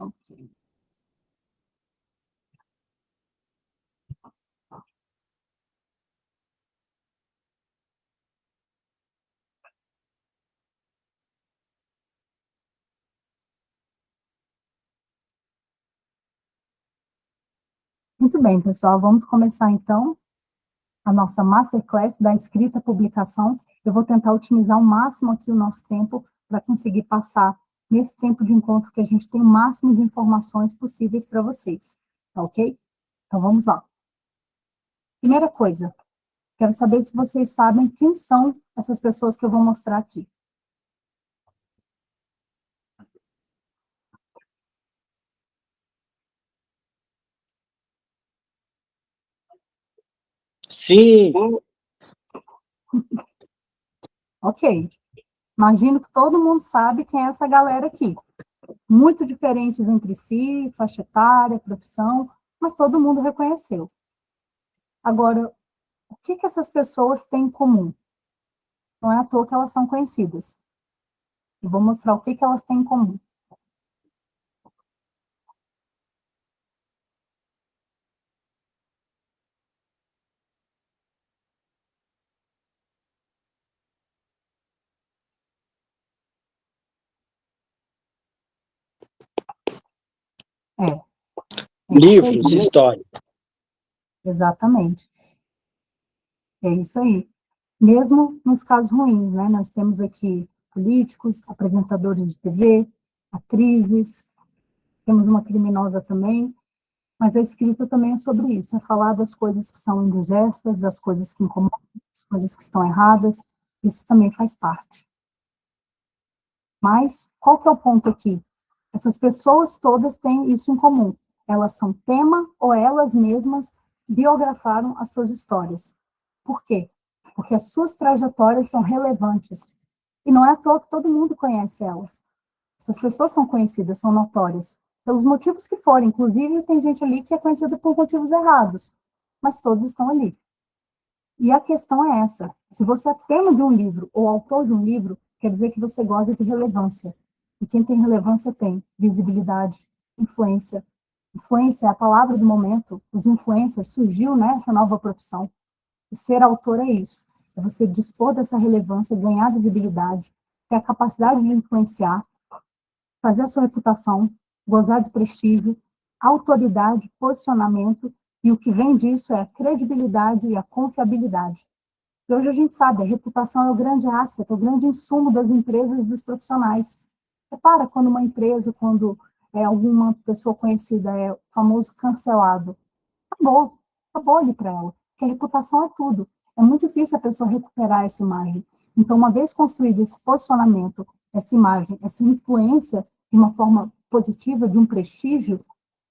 Ok. Muito bem, pessoal, vamos começar então a nossa Masterclass da escrita e publicação. Eu vou tentar otimizar ao máximo aqui o nosso tempo para conseguir passar nesse tempo de encontro que a gente tem o máximo de informações possíveis para vocês, tá ok? Então vamos lá. Primeira coisa, quero saber se vocês sabem quem são essas pessoas que eu vou mostrar aqui. Sim. Ok. Imagino que todo mundo sabe quem é essa galera aqui. Muito diferentes entre si, faixa etária, profissão, mas todo mundo reconheceu. Agora, o que essas pessoas têm em comum? Não é à toa que elas são conhecidas. Eu vou mostrar o que elas têm em comum. É Livros de história. Exatamente. É isso aí. Mesmo nos casos ruins, né? Nós temos aqui políticos, apresentadores de TV, atrizes, temos uma criminosa também, mas a escrita também é sobre isso, é falar das coisas que são indigestas, das coisas que incomodam, das coisas que estão erradas, isso também faz parte. Mas, qual que é o ponto aqui? Essas pessoas todas têm isso em comum. Elas são tema ou elas mesmas biografaram as suas histórias. Por quê? Porque as suas trajetórias são relevantes. E não é à toa que todo mundo conhece elas. Essas pessoas são conhecidas, são notórias, pelos motivos que forem. Inclusive, tem gente ali que é conhecida por motivos errados, mas todos estão ali. E a questão é essa: se você é tema de um livro ou autor de um livro, quer dizer que você goza de relevância. E quem tem relevância tem visibilidade, influência. Influência é a palavra do momento. Os influencers, surgiu, né, essa nova profissão. E ser autor é isso. É você dispor dessa relevância, ganhar visibilidade, ter a capacidade de influenciar, fazer a sua reputação, gozar de prestígio, autoridade, posicionamento, e o que vem disso é a credibilidade e a confiabilidade. E hoje a gente sabe, a reputação é o grande asset, é o grande insumo das empresas e dos profissionais. Repara quando uma empresa, quando alguma pessoa conhecida é famoso cancelado. Acabou ali para ela, porque a reputação é tudo. É muito difícil a pessoa recuperar essa imagem. Então, uma vez construído esse posicionamento, essa imagem, essa influência de uma forma positiva, de um prestígio,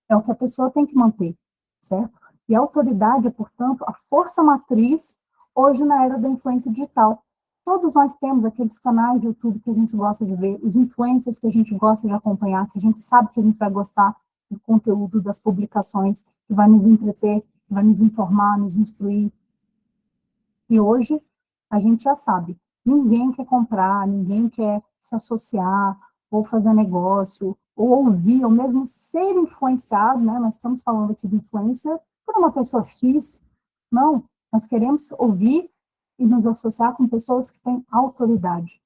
é o que a pessoa tem que manter, certo? E a autoridade é, portanto, a força matriz hoje na era da influência digital. Todos nós temos aqueles canais de YouTube que a gente gosta de ver, os influencers que a gente gosta de acompanhar, que a gente sabe que a gente vai gostar do conteúdo, das publicações, que vai nos entreter, que vai nos informar, nos instruir. E hoje, a gente já sabe, ninguém quer comprar, ninguém quer se associar, ou fazer negócio, ou ouvir, ou mesmo ser influenciado, né? Nós estamos falando aqui de influência por uma pessoa X. Não, nós queremos ouvir e nos associar com pessoas que têm autoridade.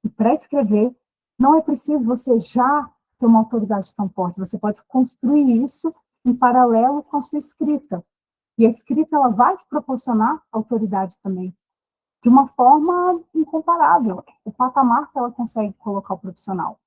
E para escrever, não é preciso você já ter uma autoridade tão forte, você pode construir isso em paralelo com a sua escrita. E a escrita, ela vai te proporcionar autoridade também, de uma forma incomparável. O patamar que ela consegue colocar o profissional.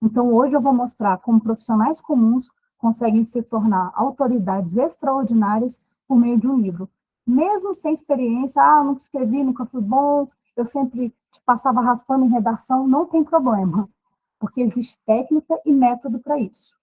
Então, hoje eu vou mostrar como profissionais comuns conseguem se tornar autoridades extraordinárias por meio de um livro. Mesmo sem experiência, eu nunca escrevi, nunca fui bom, eu sempre passava raspando em redação, não tem problema, porque existe técnica e método para isso.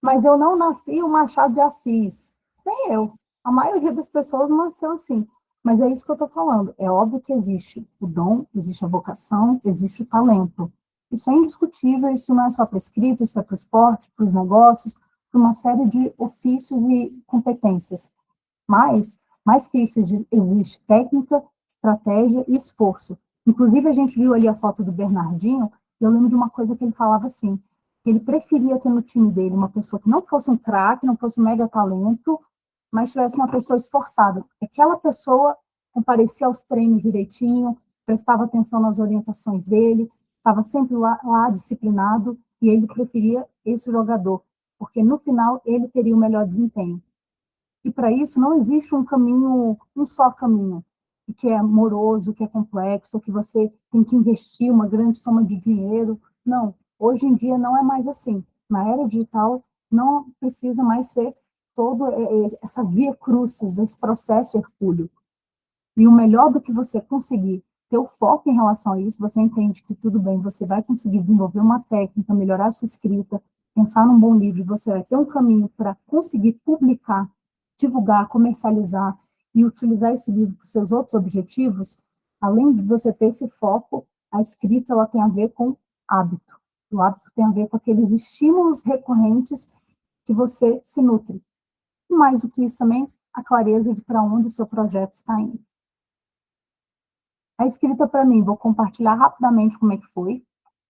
Mas eu não nasci o Machado de Assis, nem eu. A maioria das pessoas nasceu assim. Mas é isso que eu estou falando. É óbvio que existe o dom, existe a vocação, existe o talento. Isso é indiscutível, isso não é só para escrita, isso é para o esporte, para os negócios, para uma série de ofícios e competências. Mas, mais que isso, existe técnica, estratégia e esforço. Inclusive, a gente viu ali a foto do Bernardinho, eu lembro de uma coisa que ele falava assim, que ele preferia ter no time dele uma pessoa que não fosse um craque, não fosse um mega talento, mas tivesse uma pessoa esforçada. Aquela pessoa comparecia aos treinos direitinho, prestava atenção nas orientações dele, estava sempre lá disciplinado, e ele preferia esse jogador, porque no final ele teria o melhor desempenho. E para isso não existe um caminho, um só caminho, que é moroso, que é complexo, que você tem que investir uma grande soma de dinheiro. Não, hoje em dia não é mais assim. Na era digital não precisa mais ser todo essa via crucis, esse processo hercúleo. E o melhor do que você conseguir ter o foco em relação a isso, você entende que tudo bem, você vai conseguir desenvolver uma técnica, melhorar a sua escrita, pensar num bom livro, você vai ter um caminho para conseguir publicar, divulgar, comercializar e utilizar esse livro para os seus outros objetivos. Além de você ter esse foco, a escrita ela tem a ver com hábito. O hábito tem a ver com aqueles estímulos recorrentes que você se nutre. E mais do que isso também, a clareza de para onde o seu projeto está indo. A escrita, para mim, vou compartilhar rapidamente como é que foi.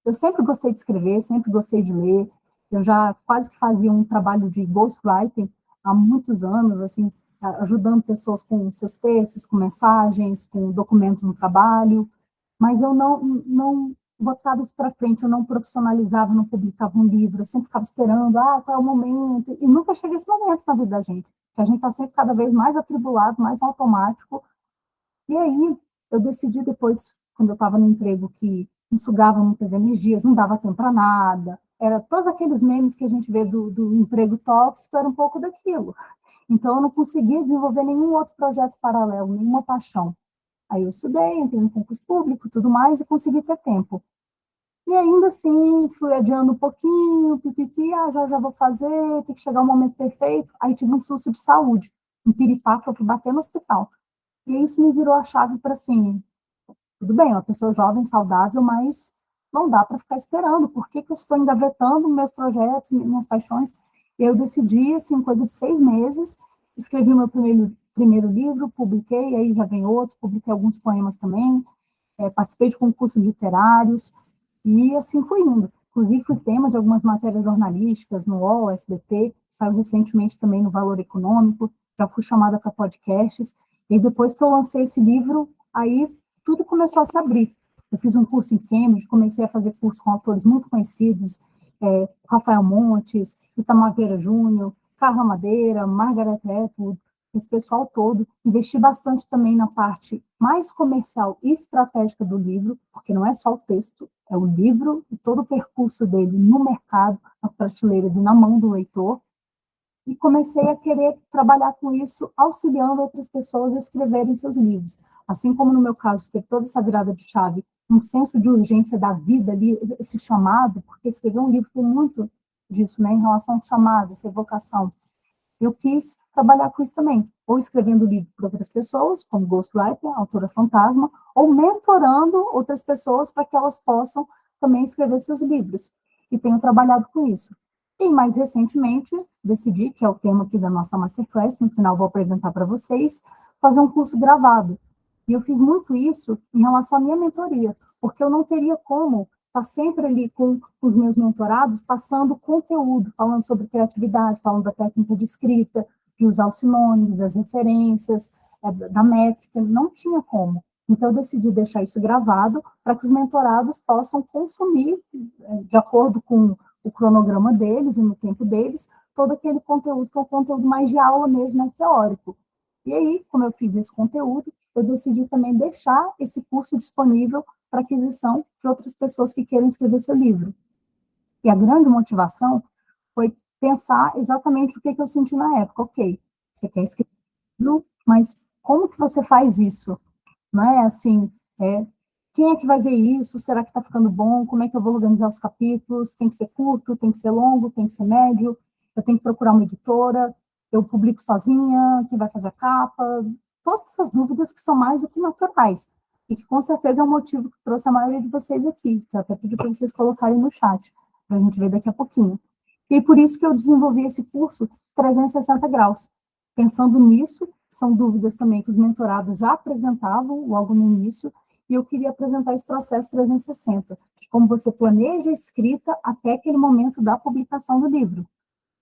Eu sempre gostei de escrever, sempre gostei de ler. Eu já quase que fazia um trabalho de ghostwriting há muitos anos, assim, ajudando pessoas com seus textos, com mensagens, com documentos no trabalho. Mas eu não botava isso para frente, eu não profissionalizava, não publicava um livro, eu sempre ficava esperando, qual é o momento, e nunca chega esse momento na vida da gente, que a gente está sempre cada vez mais atribulado, mais no automático. E aí, eu decidi depois, quando eu estava no emprego que me sugava muitas energias, não dava tempo para nada, era todos aqueles memes que a gente vê do emprego tóxico, era um pouco daquilo. Então, eu não conseguia desenvolver nenhum outro projeto paralelo, nenhuma paixão. Aí eu estudei, entrei no concurso público, tudo mais, e consegui ter tempo. E ainda assim, fui adiando um pouquinho, já vou fazer, tem que chegar o momento perfeito. Aí tive um susto de saúde, um piripaque, eu fui bater no hospital. E isso me virou a chave para assim, tudo bem, uma pessoa jovem, saudável, mas não dá para ficar esperando. Por que eu estou engavetando meus projetos, minhas paixões? E eu decidi, assim, coisa de 6 meses, escrevi meu primeiro livro, publiquei, aí já vem outros, publiquei alguns poemas também, participei de concursos literários, e assim fui indo. Inclusive, fui tema de algumas matérias jornalísticas no UOL, SBT, saiu recentemente também no Valor Econômico, já fui chamada para podcasts, e depois que eu lancei esse livro, aí tudo começou a se abrir. Eu fiz um curso em Cambridge, comecei a fazer curso com autores muito conhecidos, Rafael Montes, Itamar Vieira Júnior, Carla Madeira, Margaret Atwood, esse pessoal todo. Investi bastante também na parte mais comercial e estratégica do livro, porque não é só o texto, é o livro e todo o percurso dele no mercado, nas prateleiras e na mão do leitor. E comecei a querer trabalhar com isso, auxiliando outras pessoas a escreverem seus livros. Assim como no meu caso teve toda essa virada de chave, um senso de urgência da vida ali, esse chamado, porque escrever um livro tem muito disso, né, em relação ao chamado, essa evocação. Eu quis trabalhar com isso também, ou escrevendo livro para outras pessoas, como ghostwriter, autora fantasma, ou mentorando outras pessoas para que elas possam também escrever seus livros. E tenho trabalhado com isso. E mais recentemente, decidi, que é o tema aqui da nossa Masterclass, no final vou apresentar para vocês, fazer um curso gravado. E eu fiz muito isso em relação à minha mentoria, porque eu não teria como estar sempre ali com os meus mentorados, passando conteúdo, falando sobre criatividade, falando da técnica de escrita, de usar os sinônimos, as referências, da métrica, não tinha como. Então, eu decidi deixar isso gravado para que os mentorados possam consumir, de acordo com o cronograma deles e no tempo deles, todo aquele conteúdo que é um conteúdo mais de aula mesmo, mais teórico. E aí, como eu fiz esse conteúdo, eu decidi também deixar esse curso disponível para aquisição de outras pessoas que queiram escrever seu livro. E a grande motivação foi pensar exatamente o que eu senti na época. Ok, você quer escrever um livro, mas como que você faz isso? Não é assim, quem é que vai ver isso? Será que está ficando bom? Como é que eu vou organizar os capítulos? Tem que ser curto, tem que ser longo, tem que ser médio? Eu tenho que procurar uma editora? Eu publico sozinha? Quem vai fazer a capa? Todas essas dúvidas que são mais do que naturais. E que com certeza é o motivo que trouxe a maioria de vocês aqui, que eu até pedi para vocês colocarem no chat, para a gente ver daqui a pouquinho. E por isso que eu desenvolvi esse curso 360 graus. Pensando nisso, são dúvidas também que os mentorados já apresentavam logo no início, e eu queria apresentar esse processo 360, de como você planeja a escrita até aquele momento da publicação do livro.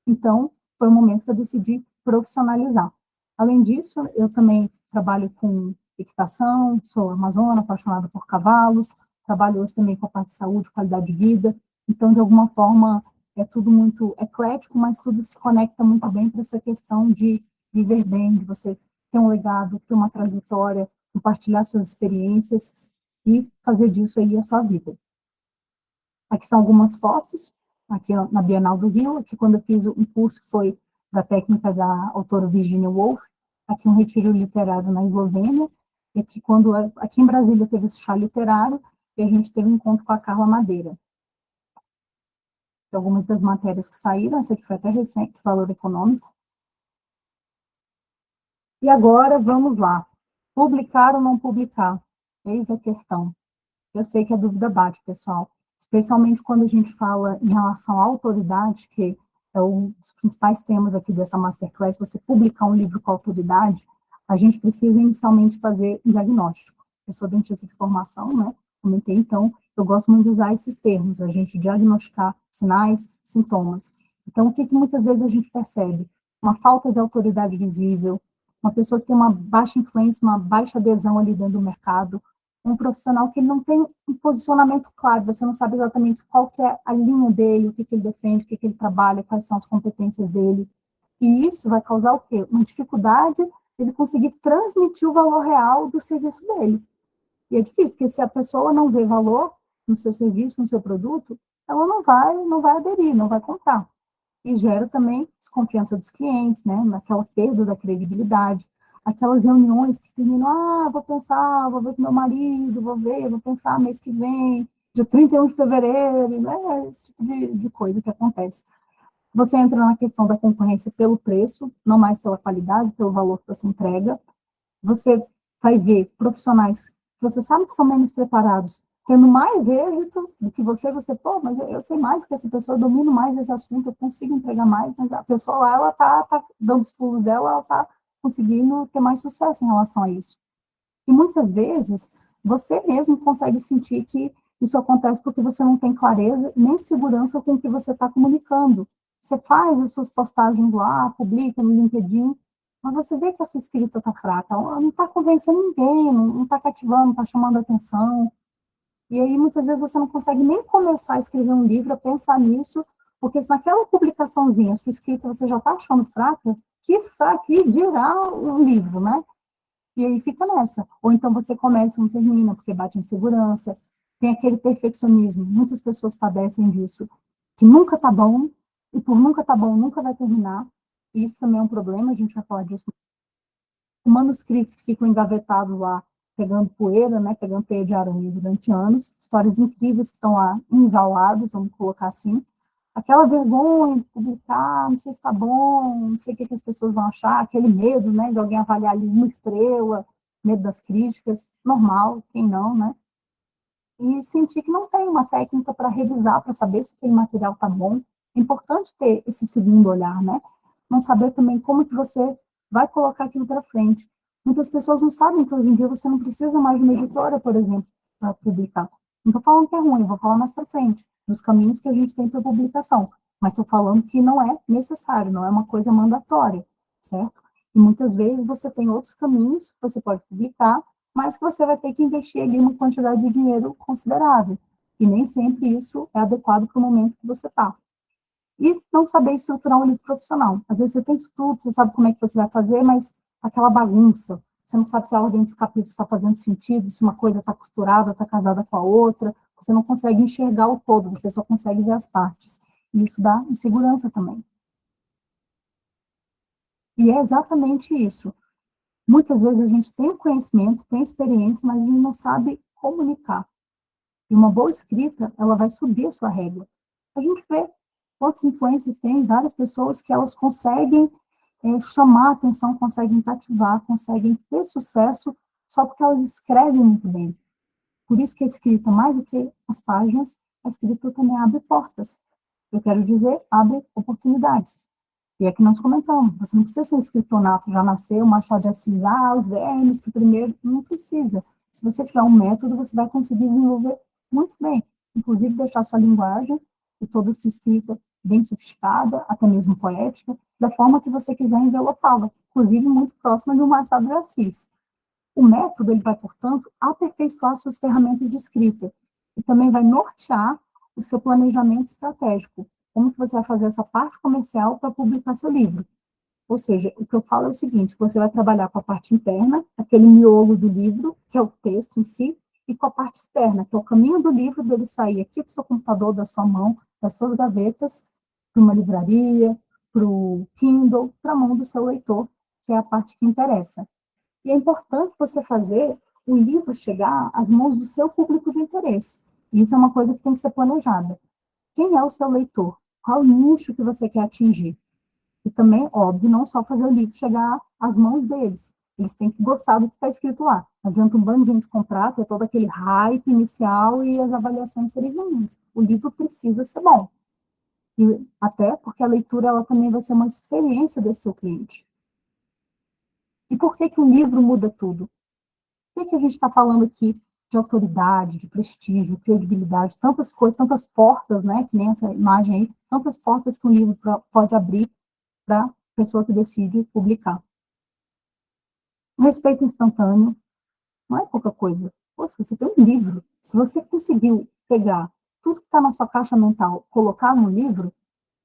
Então, foi o momento que eu decidi profissionalizar. Além disso, eu também trabalho com equitação, sou amazona, apaixonada por cavalos, trabalho hoje também com a parte de saúde, qualidade de vida, então, de alguma forma, é tudo muito eclético, mas tudo se conecta muito bem para essa questão de viver bem, de você ter um legado, ter uma trajetória, compartilhar suas experiências e fazer disso aí a sua vida. Aqui são algumas fotos, aqui na Bienal do Rio, aqui quando eu fiz um curso que foi da técnica da autora Virginia Woolf, aqui um retiro literário na Eslovênia, e aqui, aqui em Brasília teve esse chá literário, e a gente teve um encontro com a Carla Madeira. Algumas das matérias que saíram, essa aqui foi até recente, Valor Econômico. E agora, vamos lá. Publicar ou não publicar? Eis a questão. Eu sei que a dúvida bate, pessoal. Especialmente quando a gente fala em relação à autoridade, que é um dos principais temas aqui dessa Masterclass, você publicar um livro com autoridade, a gente precisa inicialmente fazer um diagnóstico. Eu sou dentista de formação, né? Comentei, então, eu gosto muito de usar esses termos, a gente diagnosticar sinais, sintomas. Então, o que muitas vezes a gente percebe? Uma falta de autoridade visível, uma pessoa que tem uma baixa influência, uma baixa adesão ali dentro do mercado, um profissional que ele não tem um posicionamento claro, você não sabe exatamente qual que é a linha dele, o que ele defende, o que ele trabalha, quais são as competências dele. E isso vai causar o quê? Uma dificuldade de ele conseguir transmitir o valor real do serviço dele. E é difícil, porque se a pessoa não vê valor no seu serviço, no seu produto, ela não vai aderir, não vai comprar. E gera também desconfiança dos clientes, né, naquela perda da credibilidade, aquelas reuniões que terminam, vou pensar, vou ver com meu marido, vou pensar mês que vem, dia 31 de fevereiro, né, esse tipo de coisa que acontece. Você entra na questão da concorrência pelo preço, não mais pela qualidade, pelo valor que você entrega. Você vai ver profissionais que você sabe que são menos preparados, tendo mais êxito do que você, pô, mas eu sei mais do que essa pessoa, eu domino mais esse assunto, eu consigo entregar mais, mas a pessoa lá, ela tá dando os pulos dela, ela tá conseguindo ter mais sucesso em relação a isso. E muitas vezes, você mesmo consegue sentir que isso acontece porque você não tem clareza nem segurança com o que você está comunicando. Você faz as suas postagens lá, publica no LinkedIn, mas você vê que a sua escrita está fraca, ela não está convencendo ninguém, não está cativando, não está chamando atenção. E aí, muitas vezes, você não consegue nem começar a escrever um livro, a pensar nisso, porque se naquela publicaçãozinha, a sua escrita você já está achando fraca, quiçá que dirá um livro, né? E aí fica nessa. Ou então você começa e não termina, porque bate insegurança, tem aquele perfeccionismo, muitas pessoas padecem disso, que nunca está bom, e por nunca tá bom, nunca vai terminar. Isso também é um problema, a gente vai falar disso. Manuscritos que ficam engavetados lá, pegando poeira, né, pegando teia de aranha durante anos, histórias incríveis que estão lá enjauladas, vamos colocar assim. Aquela vergonha de publicar, não sei se está bom, não sei o que as pessoas vão achar, aquele medo, né, de alguém avaliar ali 1 estrela, medo das críticas, normal, quem não, né? E sentir que não tem uma técnica para revisar, para saber se aquele material está bom. É importante ter esse segundo olhar, né? Não saber também como que você vai colocar aquilo para frente. Muitas pessoas não sabem que hoje em dia você não precisa mais de uma editora, por exemplo, para publicar. Não estou falando que é ruim, vou falar mais para frente, dos caminhos que a gente tem para publicação. Mas estou falando que não é necessário, não é uma coisa mandatória, certo? E muitas vezes você tem outros caminhos que você pode publicar, mas que você vai ter que investir ali uma quantidade de dinheiro considerável. E nem sempre isso é adequado para o momento que você está. E não saber estruturar um livro profissional. Às vezes você tem estudo, você sabe como é que você vai fazer, mas aquela bagunça, você não sabe se a ordem dos capítulos está fazendo sentido, se uma coisa está costurada, está casada com a outra, você não consegue enxergar o todo, você só consegue ver as partes. E isso dá insegurança também. E é exatamente isso. Muitas vezes a gente tem conhecimento, tem experiência, mas a gente não sabe comunicar. E uma boa escrita, ela vai subir a sua régua. A gente vê quantas influências tem, várias pessoas que elas conseguem chamar a atenção, conseguem cativar, conseguem ter sucesso só porque elas escrevem muito bem. Por isso que a escrita, mais do que as páginas, a escrita também abre portas. Eu quero dizer, abre oportunidades. E é que nós comentamos, você não precisa ser um escritor nato, já nasceu, Machado de Assis, os vermes que primeiro, não precisa. Se você tiver um método, você vai conseguir desenvolver muito bem, inclusive deixar sua linguagem e toda a sua escrita bem sofisticada, até mesmo poética, da forma que você quiser envelopá-la, inclusive muito próxima de um Machado de Assis. O método, ele vai, portanto, aperfeiçoar suas ferramentas de escrita e também vai nortear o seu planejamento estratégico. Como que você vai fazer essa parte comercial para publicar seu livro? Ou seja, o que eu falo é o seguinte, você vai trabalhar com a parte interna, aquele miolo do livro, que é o texto em si, e com a parte externa, que é o caminho do livro, dele sair aqui do seu computador, da sua mão, das suas gavetas, para uma livraria, para o Kindle, para a mão do seu leitor, que é a parte que interessa. E é importante você fazer o livro chegar às mãos do seu público de interesse. Isso é uma coisa que tem que ser planejada. Quem é o seu leitor? Qual o nicho que você quer atingir? E também, óbvio, não só fazer o livro chegar às mãos deles. Eles têm que gostar do que está escrito lá. Não adianta um bando de gente comprar, ter todo aquele hype inicial e as avaliações serem ruins. O livro precisa ser bom. E até porque a leitura ela também vai ser uma experiência desse seu cliente. E por que que o livro muda tudo? Por que que a gente está falando aqui de autoridade, de prestígio, credibilidade, tantas coisas, tantas portas, né, que nem essa imagem aí, tantas portas que um livro pode abrir para a pessoa que decide publicar. O respeito instantâneo não é pouca coisa. Poxa, você tem um livro, se você conseguiu pegar tudo que está na sua caixa mental, colocar no livro,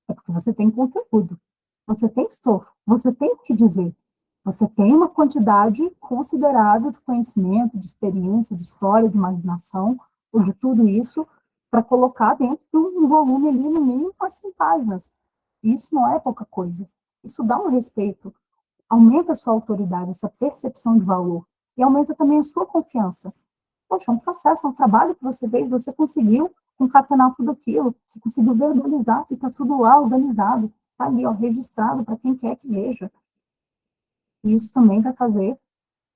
é porque você tem conteúdo, você tem estofo, você tem o que dizer, você tem uma quantidade considerável de conhecimento, de experiência, de história, de imaginação, ou de tudo isso, para colocar dentro de um volume ali, no mínimo, com 100 páginas. Isso não é pouca coisa. Isso dá um respeito, aumenta a sua autoridade, essa percepção de valor, e aumenta também a sua confiança. Poxa, é um processo, é um trabalho que você fez, você conseguiu concatenar tudo aquilo, você conseguiu verbalizar, e está tudo lá organizado, está ali, ó, registrado para quem quer que veja. E isso também vai fazer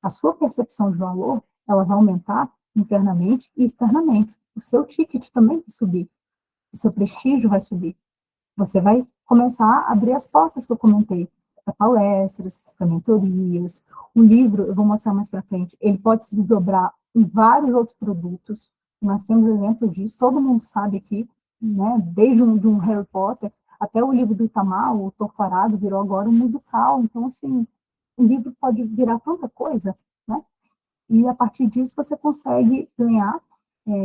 a sua percepção de valor, ela vai aumentar internamente e externamente. O seu ticket também vai subir, o seu prestígio vai subir. Você vai começar a abrir as portas que eu comentei, para palestras, para mentorias. O livro, eu vou mostrar mais para frente, ele pode se desdobrar em vários outros produtos. Nós temos exemplo disso, todo mundo sabe aqui, né, desde de um Harry Potter até o livro do Itamar, o Torturado, virou agora um musical. Então, assim, o livro pode virar tanta coisa, né? E a partir disso você consegue ganhar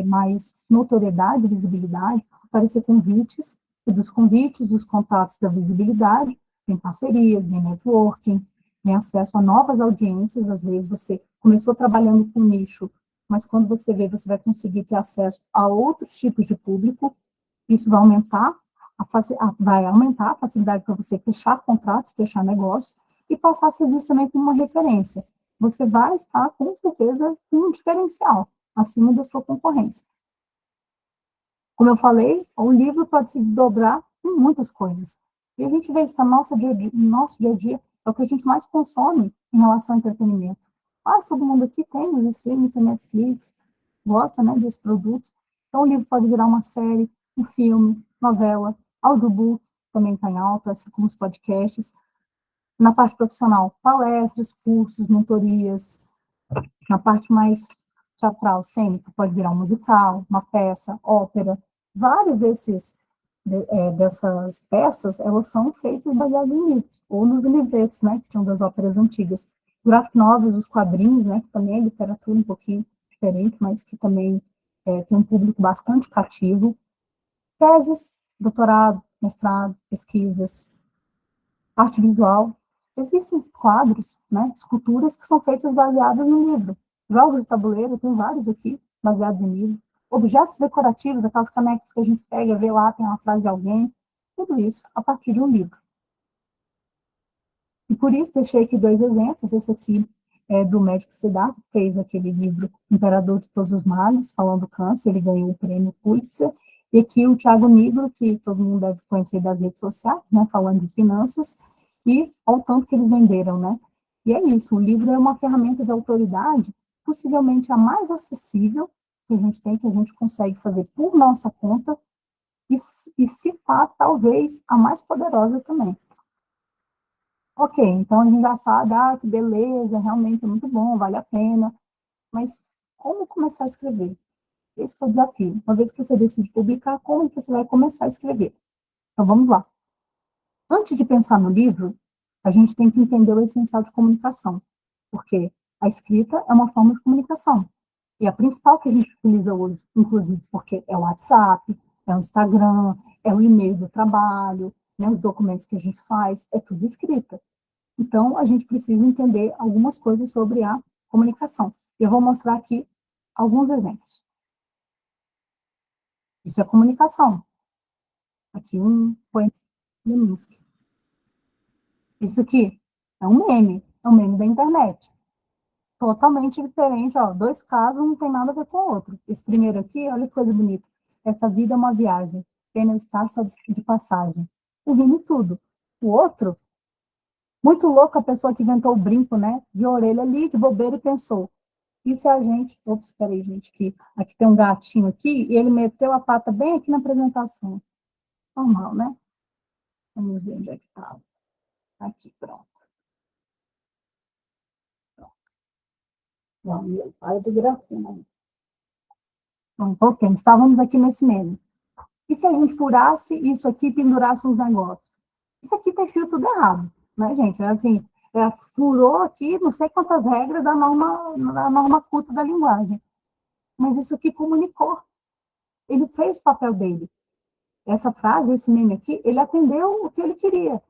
mais notoriedade, visibilidade, aparecer convites, e dos convites, os contatos da visibilidade, tem parcerias, tem networking, tem acesso a novas audiências, às vezes você começou trabalhando com nicho, mas quando você vê, você vai conseguir ter acesso a outros tipos de público, isso vai aumentar a facilidade para você fechar contratos, fechar negócios, e passar a ser visto também como uma referência. Você vai estar, com certeza, com um diferencial acima da sua concorrência. Como eu falei, o livro pode se desdobrar em muitas coisas. E a gente vê isso no nosso dia a dia, é o que a gente mais consome em relação ao entretenimento. Todo mundo aqui tem os streams, Netflix, gosta, né, desses produtos. Então, o livro pode virar uma série, um filme, novela, audiobook, também está em alta, assim como os podcasts. Na parte profissional, palestras, cursos, mentorias. Na parte mais teatral, cênica, pode virar um musical, uma peça, ópera. Vários dessas peças, elas são feitas baseadas em livros, ou nos livretos, né, que tinham das óperas antigas. Graphic novels, os quadrinhos, né, que também é literatura um pouquinho diferente, mas que também tem um público bastante cativo. Teses, doutorado, mestrado, pesquisas, arte visual. Existem quadros, né, esculturas que são feitas baseadas no livro. Jogos de tabuleiro, tem vários aqui, baseados em livro. Objetos decorativos, aquelas canecas que a gente pega, vê lá, tem uma frase de alguém. Tudo isso a partir de um livro. E por isso deixei aqui 2 exemplos. Esse aqui é do médico Siddhartha, que fez aquele livro Imperador de Todos os Males, falando do câncer, ele ganhou o prêmio Pulitzer. E aqui o Thiago Nigro, que todo mundo deve conhecer das redes sociais, né, falando de finanças, e ao tanto que eles venderam, né? E é isso, o livro é uma ferramenta de autoridade, possivelmente a mais acessível que a gente tem, que a gente consegue fazer por nossa conta, e se pá, talvez a mais poderosa também. Ok, então a gente já sabe, que beleza, realmente é muito bom, vale a pena, mas como começar a escrever. Esse é o desafio. Uma vez que você decide publicar, como que você vai começar a escrever? Então, vamos lá. Antes de pensar no livro, a gente tem que entender o essencial de comunicação, porque a escrita é uma forma de comunicação. E a principal que a gente utiliza hoje, inclusive, porque é o WhatsApp, é o Instagram, é o e-mail do trabalho, né, os documentos que a gente faz, é tudo escrita. Então, a gente precisa entender algumas coisas sobre a comunicação. Eu vou mostrar aqui alguns exemplos. Isso é comunicação. Aqui um poema de Leminski. Isso aqui é um meme da internet. Totalmente diferente, ó, dois casos não tem nada a ver com o outro. Esse primeiro aqui, olha que coisa bonita. Esta vida é uma viagem, pena estar só de passagem. O rimo e tudo. O outro, muito louco a pessoa que inventou o brinco, né? De orelha ali, de bobeira, e pensou. Isso é a gente. Ops, peraí, gente, que aqui tem um gatinho aqui, e ele meteu a pata bem aqui na apresentação. Normal, né? Vamos ver onde é que tá. Aqui, pronto. Não, para de gracinha, né? Então, voltemos. Estávamos aqui nesse meme. E se a gente furasse isso aqui e pendurasse uns negócios? Isso aqui está escrito tudo errado, né, gente? É assim, furou aqui não sei quantas regras da norma culta da linguagem. Mas isso aqui comunicou. Ele fez o papel dele. Essa frase, esse meme aqui, ele atendeu o que ele queria,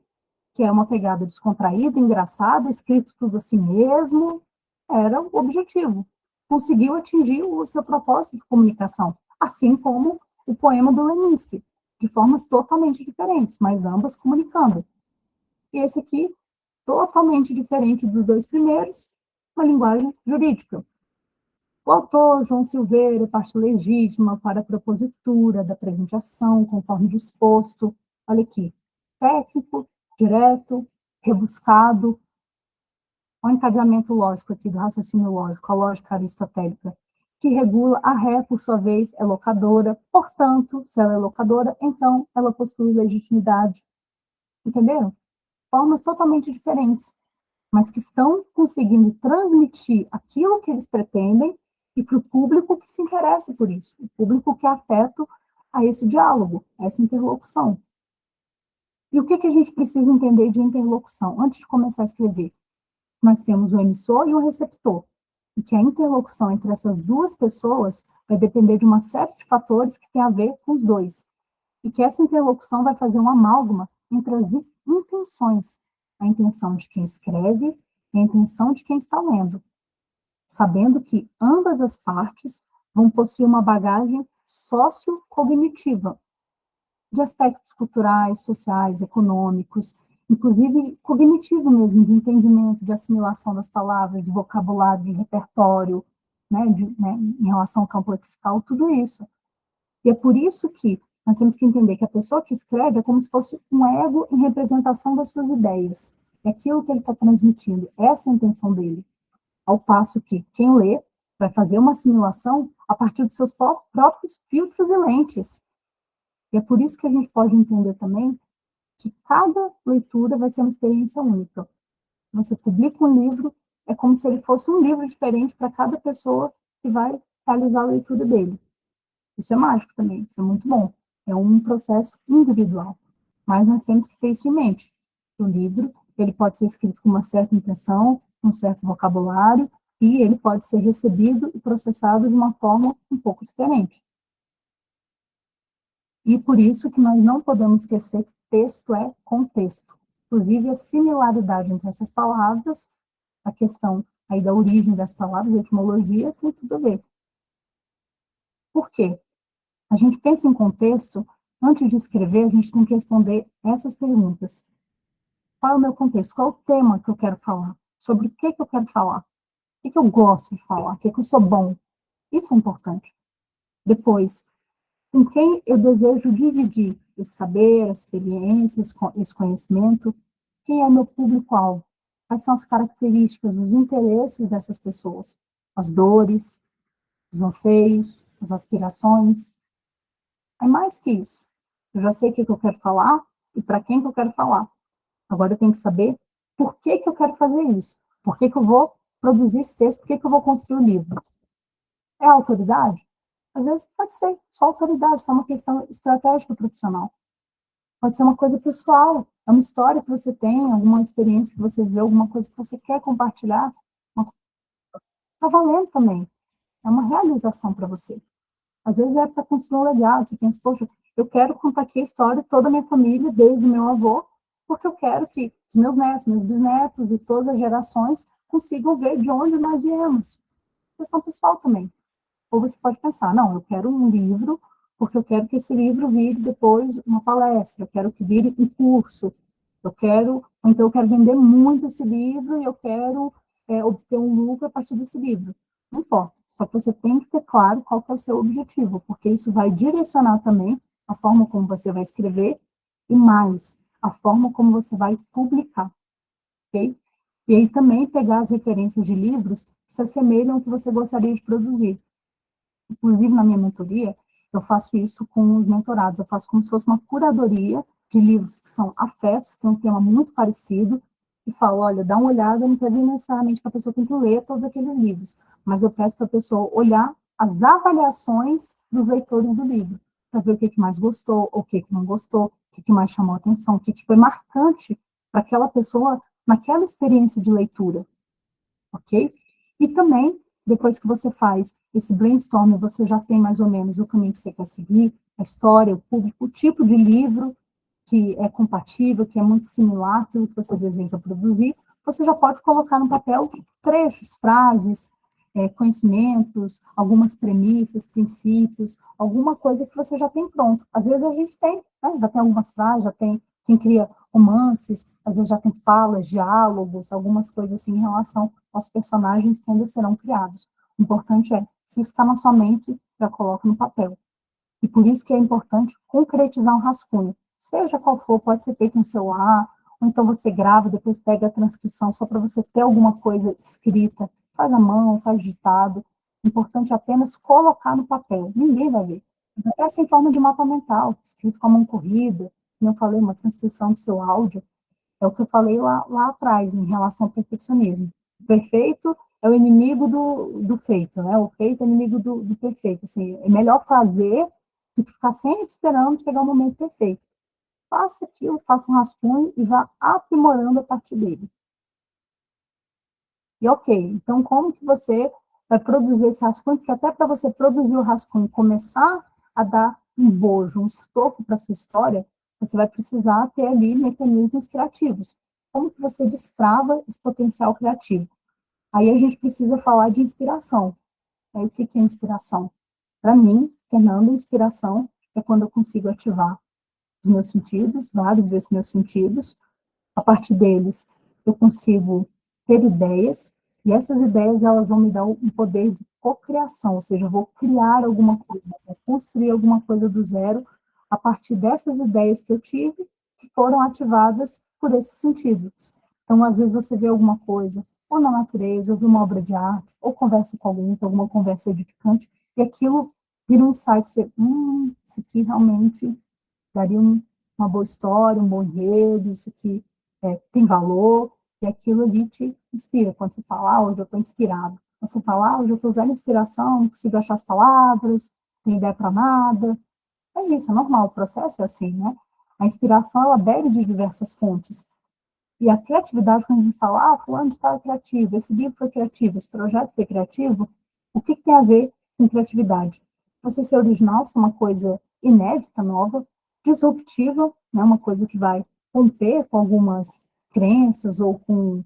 que é uma pegada descontraída, engraçada, escrito tudo assim mesmo. Era o objetivo. Conseguiu atingir o seu propósito de comunicação, assim como o poema do Leminski, de formas totalmente diferentes, mas ambas comunicando. E esse aqui, totalmente diferente dos dois primeiros, uma linguagem jurídica. O autor, João Silveira, parte legítima para a propositura da presente ação, conforme disposto. Olha aqui, técnico, direto, rebuscado, o encadeamento lógico aqui do raciocínio lógico, a lógica aristotélica, que regula a ré, por sua vez, é locadora, portanto, se ela é locadora, então ela possui legitimidade. Entenderam? Formas totalmente diferentes, mas que estão conseguindo transmitir aquilo que eles pretendem e para o público que se interessa por isso, o público que é afeto a esse diálogo, a essa interlocução. E o que, que a gente precisa entender de interlocução antes de começar a escrever? Nós temos o emissor e o receptor, e que a interlocução entre essas duas pessoas vai depender de uma série de fatores que tem a ver com os dois, e que essa interlocução vai fazer um amálgama entre as intenções, a intenção de quem escreve e a intenção de quem está lendo, sabendo que ambas as partes vão possuir uma bagagem sociocognitiva, de aspectos culturais, sociais, econômicos, inclusive cognitivo mesmo, de entendimento, de assimilação das palavras, de vocabulário, de repertório, né, em relação ao campo lexical, tudo isso. E é por isso que nós temos que entender que a pessoa que escreve é como se fosse um ego em representação das suas ideias. É aquilo que ele está transmitindo, essa é a intenção dele. Ao passo que quem lê vai fazer uma assimilação a partir dos seus próprios filtros e lentes. E é por isso que a gente pode entender também que cada leitura vai ser uma experiência única. Você publica um livro, é como se ele fosse um livro diferente para cada pessoa que vai realizar a leitura dele. Isso é mágico também, isso é muito bom. É um processo individual. Mas nós temos que ter isso em mente. O livro, ele pode ser escrito com uma certa intenção, um certo vocabulário, e ele pode ser recebido e processado de uma forma um pouco diferente. E por isso que nós não podemos esquecer que texto é contexto. Inclusive, a similaridade entre essas palavras, a questão aí da origem das palavras, a etimologia, tem tudo a ver. Por quê? A gente pensa em contexto, antes de escrever, a gente tem que responder essas perguntas. Qual é o meu contexto? Qual é o tema que eu quero falar? Sobre o que eu quero falar? O que eu gosto de falar? O que eu sou bom? Isso é importante. Depois, com quem eu desejo dividir esse saber, essa experiência, esse conhecimento? Quem é o meu público-alvo? Quais são as características, os interesses dessas pessoas? As dores, os anseios, as aspirações? É mais que isso. Eu já sei o que eu quero falar e para quem que eu quero falar. Agora eu tenho que saber por que eu quero fazer isso. Por que eu vou produzir esse texto, por que eu vou construir o livro. É autoridade? Às vezes pode ser só autoridade, só uma questão estratégica profissional. Pode ser uma coisa pessoal, é uma história que você tem, alguma experiência que você vê, alguma coisa que você quer compartilhar. Está valendo também. É uma realização para você. Às vezes é para construir um legado. Você pensa, poxa, eu quero contar aqui a história de toda a minha família, desde o meu avô, porque eu quero que os meus netos, meus bisnetos e todas as gerações consigam ver de onde nós viemos. Questão pessoal também. Ou você pode pensar, não, eu quero um livro, porque eu quero que esse livro vire depois uma palestra, eu quero que vire um curso, então eu quero vender muito esse livro e eu quero obter um lucro a partir desse livro. Não importa, só que você tem que ter claro qual que é o seu objetivo, porque isso vai direcionar também a forma como você vai escrever e mais, a forma como você vai publicar, ok? E aí também pegar as referências de livros que se assemelham ao que você gostaria de produzir. Inclusive, na minha mentoria, eu faço isso com os mentorados, eu faço como se fosse uma curadoria de livros que são afetos, tem um tema muito parecido, e falo, olha, dá uma olhada, não quer dizer necessariamente que a pessoa tem que ler todos aqueles livros, mas eu peço para a pessoa olhar as avaliações dos leitores do livro, para ver o que mais gostou, o que não gostou, o que mais chamou a atenção, o que foi marcante para aquela pessoa naquela experiência de leitura, ok? E também, depois que você faz esse brainstorm, você já tem mais ou menos o caminho que você quer seguir, a história, o público, o tipo de livro que é compatível, que é muito similar àquilo que você deseja produzir, você já pode colocar no papel trechos, frases, conhecimentos, algumas premissas, princípios, alguma coisa que você já tem pronto. Às vezes a gente tem, né, já tem algumas frases, já tem quem cria romances, às vezes já tem falas, diálogos, algumas coisas assim em relação aos personagens que ainda serão criados. O importante é, se isso está na sua mente, já coloca no papel. E por isso que é importante concretizar um rascunho. Seja qual for, pode ser feito no celular, ou então você grava, depois pega a transcrição só para você ter alguma coisa escrita. Faz à mão, faz digitado. O importante é apenas colocar no papel. Ninguém vai ver. Essa é em forma de mapa mental, escrito com a mão corrida, como eu falei, uma transcrição do seu áudio. É o que eu falei lá atrás, em relação ao perfeccionismo. O perfeito é o inimigo do feito, né? O feito é o inimigo do perfeito. Assim, é melhor fazer do que ficar sempre esperando chegar o momento perfeito. Faça aquilo, faça um rascunho e vá aprimorando a partir dele. E ok, então como que você vai produzir esse rascunho? Porque até para você produzir o rascunho, começar a dar um bojo, um estofo para a sua história, você vai precisar ter ali mecanismos criativos. Como que você destrava esse potencial criativo? Aí a gente precisa falar de inspiração. Aí o que é inspiração? Para mim, Fernanda, inspiração é quando eu consigo ativar os meus sentidos, vários desses meus sentidos. A partir deles, eu consigo ter ideias, e essas ideias elas vão me dar um poder de cocriação, ou seja, eu vou criar alguma coisa, vou construir alguma coisa do zero a partir dessas ideias que eu tive, que foram ativadas por esses sentidos. Então, às vezes você vê alguma coisa, ou na natureza, ou vê uma obra de arte, ou conversa com alguém, tem alguma conversa edificante, e aquilo vira um insight, você, isso aqui realmente daria uma boa história, um bom enredo, isso aqui tem valor, e aquilo ali te inspira. Quando você fala, hoje eu estou inspirado. Quando você fala, hoje eu estou usando inspiração, não consigo achar as palavras, não tenho ideia para nada. É isso, é normal, o processo é assim, né? A inspiração, ela bebe de diversas fontes. E a criatividade, quando a gente fala, fulano de tal é criativo, esse livro foi criativo, esse projeto foi criativo, o que tem a ver com criatividade? Você ser original, ser uma coisa inédita, nova, disruptiva, né, uma coisa que vai romper com algumas crenças ou com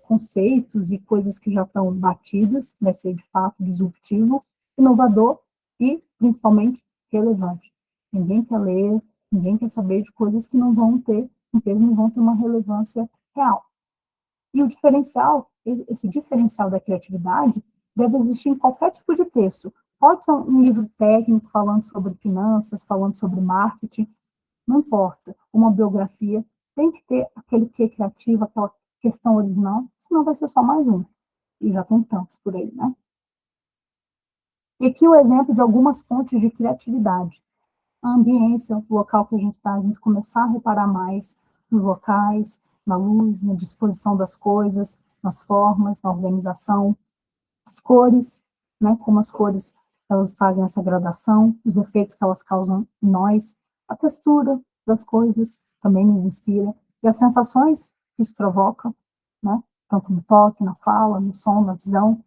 conceitos e coisas que já estão batidas, vai ser de fato disruptivo, inovador e, principalmente, relevante. Ninguém quer ler, ninguém quer saber de coisas que não vão ter um peso, não vão ter uma relevância real. E o diferencial, esse diferencial da criatividade, deve existir em qualquer tipo de texto. Pode ser um livro técnico falando sobre finanças, falando sobre marketing, não importa. Uma biografia tem que ter aquele que é criativo, aquela questão original, senão vai ser só mais um. E já tem tantos por aí, né? E aqui o exemplo de algumas fontes de criatividade. A ambiência, o local que a gente está, a gente começar a reparar mais nos locais, na luz, na disposição das coisas, nas formas, na organização, as cores, né, como as cores, elas fazem essa gradação, os efeitos que elas causam em nós, a textura das coisas também nos inspira, e as sensações que isso provoca, né, tanto no toque, na fala, no som, na visão.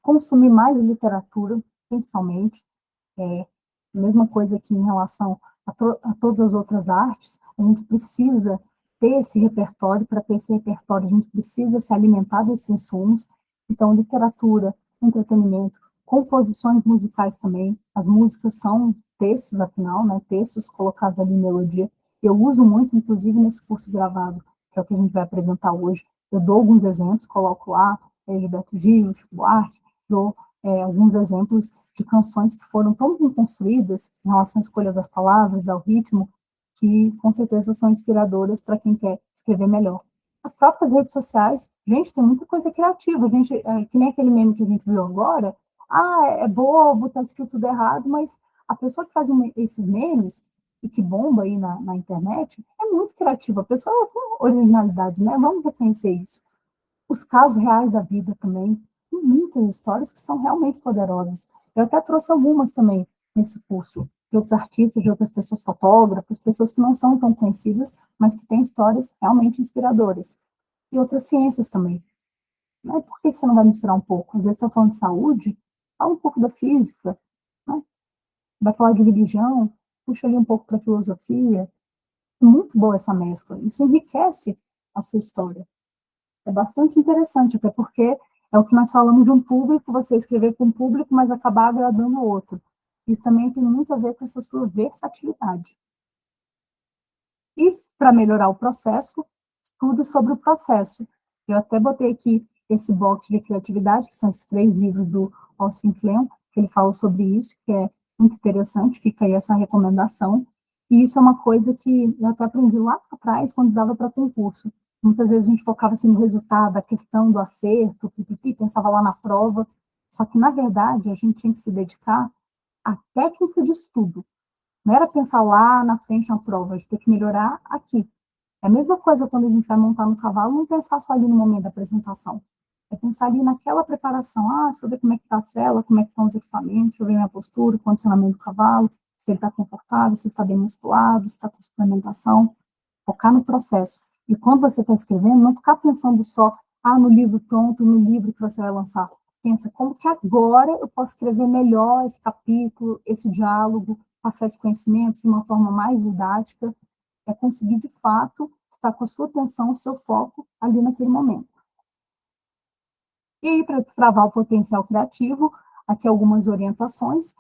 Consumir mais literatura, principalmente, mesma coisa que em relação a todas as outras artes, a gente precisa ter esse repertório, para ter esse repertório a gente precisa se alimentar desses insumos, então literatura, entretenimento, composições musicais também, as músicas são textos, afinal, né, textos colocados ali em melodia, eu uso muito, inclusive, nesse curso gravado, que é o que a gente vai apresentar hoje, eu dou alguns exemplos, coloco lá, Gilberto Gil, Chico Buarque, dou alguns exemplos de canções que foram tão bem construídas em relação à escolha das palavras, ao ritmo, que com certeza são inspiradoras para quem quer escrever melhor. As próprias redes sociais, gente, tem muita coisa criativa, gente, que nem aquele meme que a gente viu agora, é bobo, tá escrito tudo errado, mas a pessoa que faz esses memes, e que bomba aí na internet, é muito criativa, a pessoa tem originalidade, né? Vamos reconhecer isso. Os casos reais da vida também, tem muitas histórias que são realmente poderosas. Eu até trouxe algumas também nesse curso, de outros artistas, de outras pessoas, fotógrafos, pessoas que não são tão conhecidas, mas que têm histórias realmente inspiradoras. E outras ciências também. Né? Por que você não vai misturar um pouco? Às vezes está falando de saúde, fala um pouco da física, né? Vai falar de religião, puxa ali um pouco para a filosofia. É muito boa essa mescla. Isso enriquece a sua história. É bastante interessante, até porque é o que nós falamos de um público, você escrever para um público, mas acabar agradando o outro. Isso também tem muito a ver com essa sua versatilidade. E, para melhorar o processo, estude sobre o processo. Eu até botei aqui esse box de criatividade, que são esses 3 livros do Austin Kleon, que ele fala sobre isso, que é muito interessante, fica aí essa recomendação. E isso é uma coisa que eu até aprendi lá atrás, quando usava para concurso. Muitas vezes a gente focava assim, no resultado, a questão do acerto, pensava lá na prova, só que, na verdade, a gente tinha que se dedicar à técnica de estudo. Não era pensar lá na frente na prova, a gente tem que melhorar aqui. É a mesma coisa quando a gente vai montar no cavalo, não pensar só ali no momento da apresentação. É pensar ali naquela preparação. Deixa eu ver como é que está a sela, como é que estão os equipamentos, deixa eu ver minha postura, o condicionamento do cavalo, se ele está confortável, se ele está bem musculado, se está com suplementação. Focar no processo. E quando você está escrevendo, não ficar pensando só, no livro pronto, no livro que você vai lançar. Pensa, como que agora eu posso escrever melhor esse capítulo, esse diálogo, passar esse conhecimento de uma forma mais didática, é conseguir, de fato, estar com a sua atenção, o seu foco ali naquele momento. E aí, para destravar o potencial criativo, aqui algumas orientações.